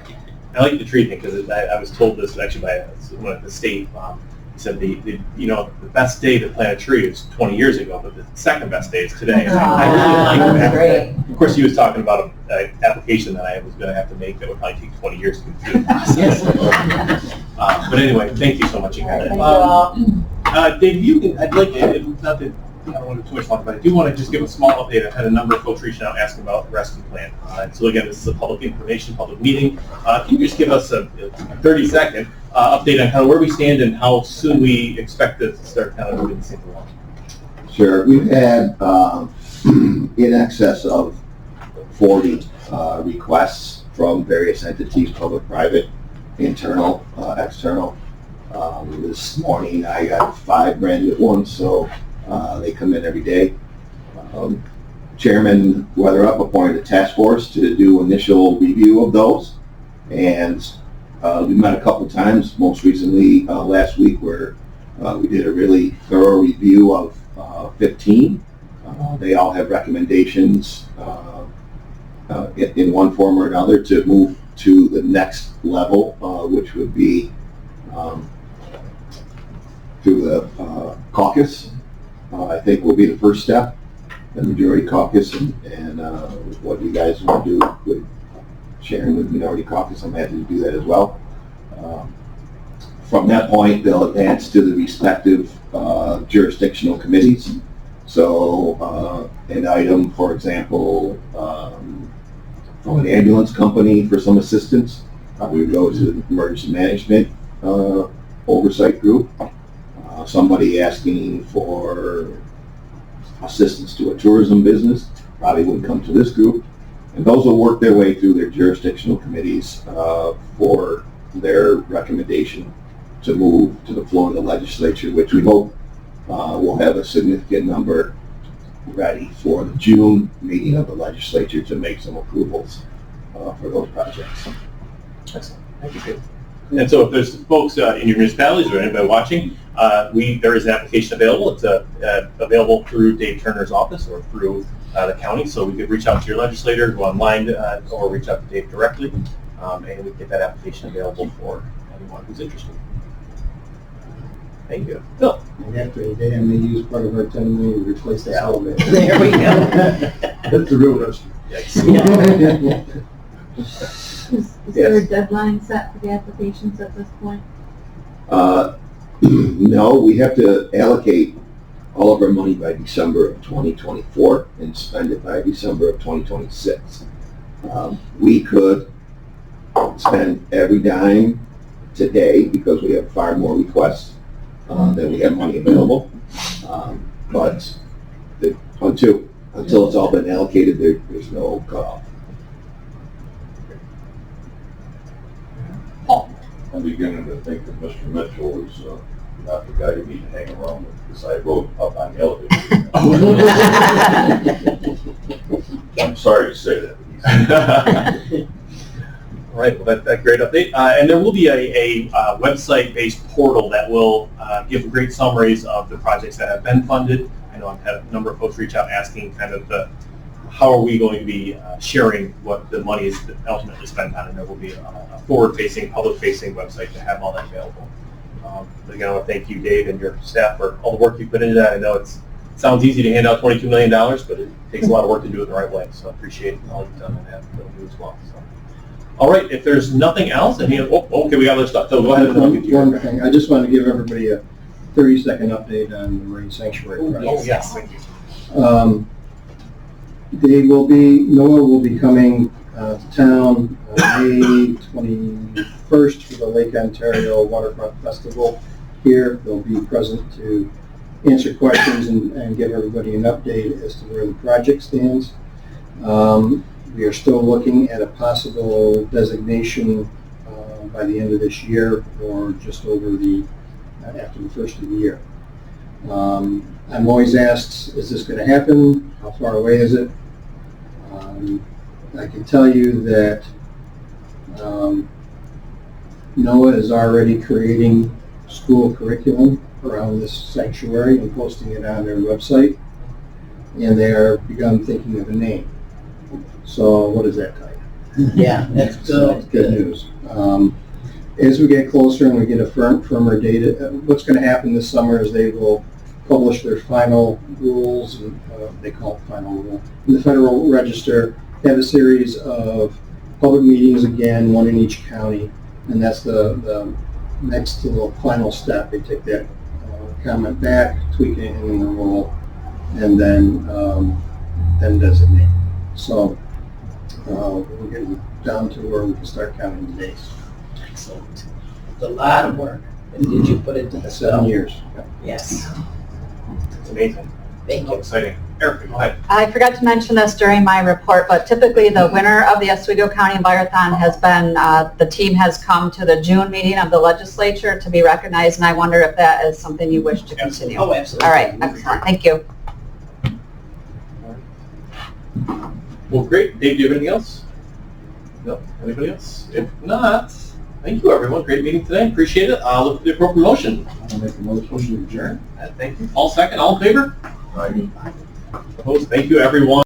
I like the tree thing, because I was told this actually by someone at the state. He said the best day to plant a tree is 20 years ago, but the second best day is today. And I really like that. Great. Of course, he was talking about an application that I was going to have to make that would probably take 20 years to go through the process. But anyway, thank you so much again. Thank you all. Dave, I'd like to, not that I don't want to do too much longer, but I do want to just give a small update. I've had a number of folks reaching out asking about the rescue plan. So again, this is a public information, public meeting. Can you just give us a 30-second update on kind of where we stand and how soon we expect to start kind of moving things along? Sure. We've had in excess of 40 requests from various entities, public, private, internal, external. This morning I got 5 brand new ones, so they come in every day. Chairman Weatherup appointed a task force to do initial review of those, and we met a couple times, most recently last week, where we did a really thorough review of 15. They all have recommendations in one form or another to move to the next level, which would be through the caucus. I think will be the first step, the majority caucus, and what you guys want to do with sharing with minority caucus, I'm happy to do that as well. From that point, they'll advance to the respective jurisdictional committees So an item, for example, from an ambulance company for some assistance, we would go to the emergency management oversight group. Somebody asking for assistance to a tourism business probably would come to this group. And those will work their way through their jurisdictional committees for their recommendation to move to the floor of the legislature, which we hope will have a significant number ready for the June meeting of the legislature to make some approvals for those projects. Excellent. Thank you, Dave. And so if there's folks in your municipalities or anybody watching, there is an application available. It's available through Dave Turner's office or through the county. So we could reach out to your legislator, go online, or reach out to Dave directly, and we can get that application available for anyone who's interested. Thank you. Phil. And after a day, I may use part of our 10 million to replace this elevator. There we go. That's the real risk. Yeah. Is there a deadline set for the applications at this point? No, we have to allocate all of our money by December of 2024 and spend it by December of 2026. We could spend every dime today because we have far more requests than we have money available. But until it's all been allocated, there's no cutoff. I'm beginning to think that Mr. Mitchell is not the guy you need to hang around with, because I wrote up on the elevator. I'm sorry to say that. All right, well, that's a great update. And there will be a website-based portal that will give great summaries of the projects that have been funded. I know I've had a number of folks reach out asking kind of how are we going to be sharing what the money is ultimately spent on, and there will be a forward-facing, public-facing website to have all that available. Again, I want to thank you, Dave, and your staff for all the work you put into that. I know it sounds easy to hand out $22 million, but it takes a lot of work to do it the right way, so I appreciate all you've done on that as well. So. All right, if there's nothing else, okay, we got other stuff, so go ahead and look at you. One thing, I just want to give everybody a 30-second update on the Marine Sanctuary project. Oh, yes, thank you. NOAA will be coming to town May 21st for the Lake Ontario Waterfront Festival here. They'll be present to answer questions and give everybody an update as to where the project stands. We are still looking at a possible designation by the end of this year or just over after the first of the year. I'm always asked, is this going to happen? How far away is it? I can tell you that NOAA is already creating school curriculum around this sanctuary and posting it on their website, and they are begun thinking of a name. So what does that tell you? Yeah, that's good. Good news. As we get closer and we get a firmer date, what's going to happen this summer is they will publish their final rules, and they call it final rule, in the Federal Register, have a series of public meetings again, one in each county, and that's the next to the final step. They take that comment back, tweak it in the rule, and then designate. So we're getting down to where we can start counting the days. Excellent. It's a lot of work. And did you put it to the 7 years. Yes. It's amazing. Thank you. Exciting. Eric, go ahead. I forgot to mention this during my report, but typically the winner of the Oswego County Envirothon has been, the team has come to the June meeting of the legislature to be recognized, and I wonder if that is something you wish to continue. Oh, absolutely. All right, excellent. Thank you. Well, great. Dave, do you have anything else? No? Anybody else? If not, thank you, everyone. Great meeting today. Appreciate it. I'll look for the appropriate motion. I'll make a motion to adjourn. Thank you. All second. All in favor? Right. Opposed? Thank you, everyone.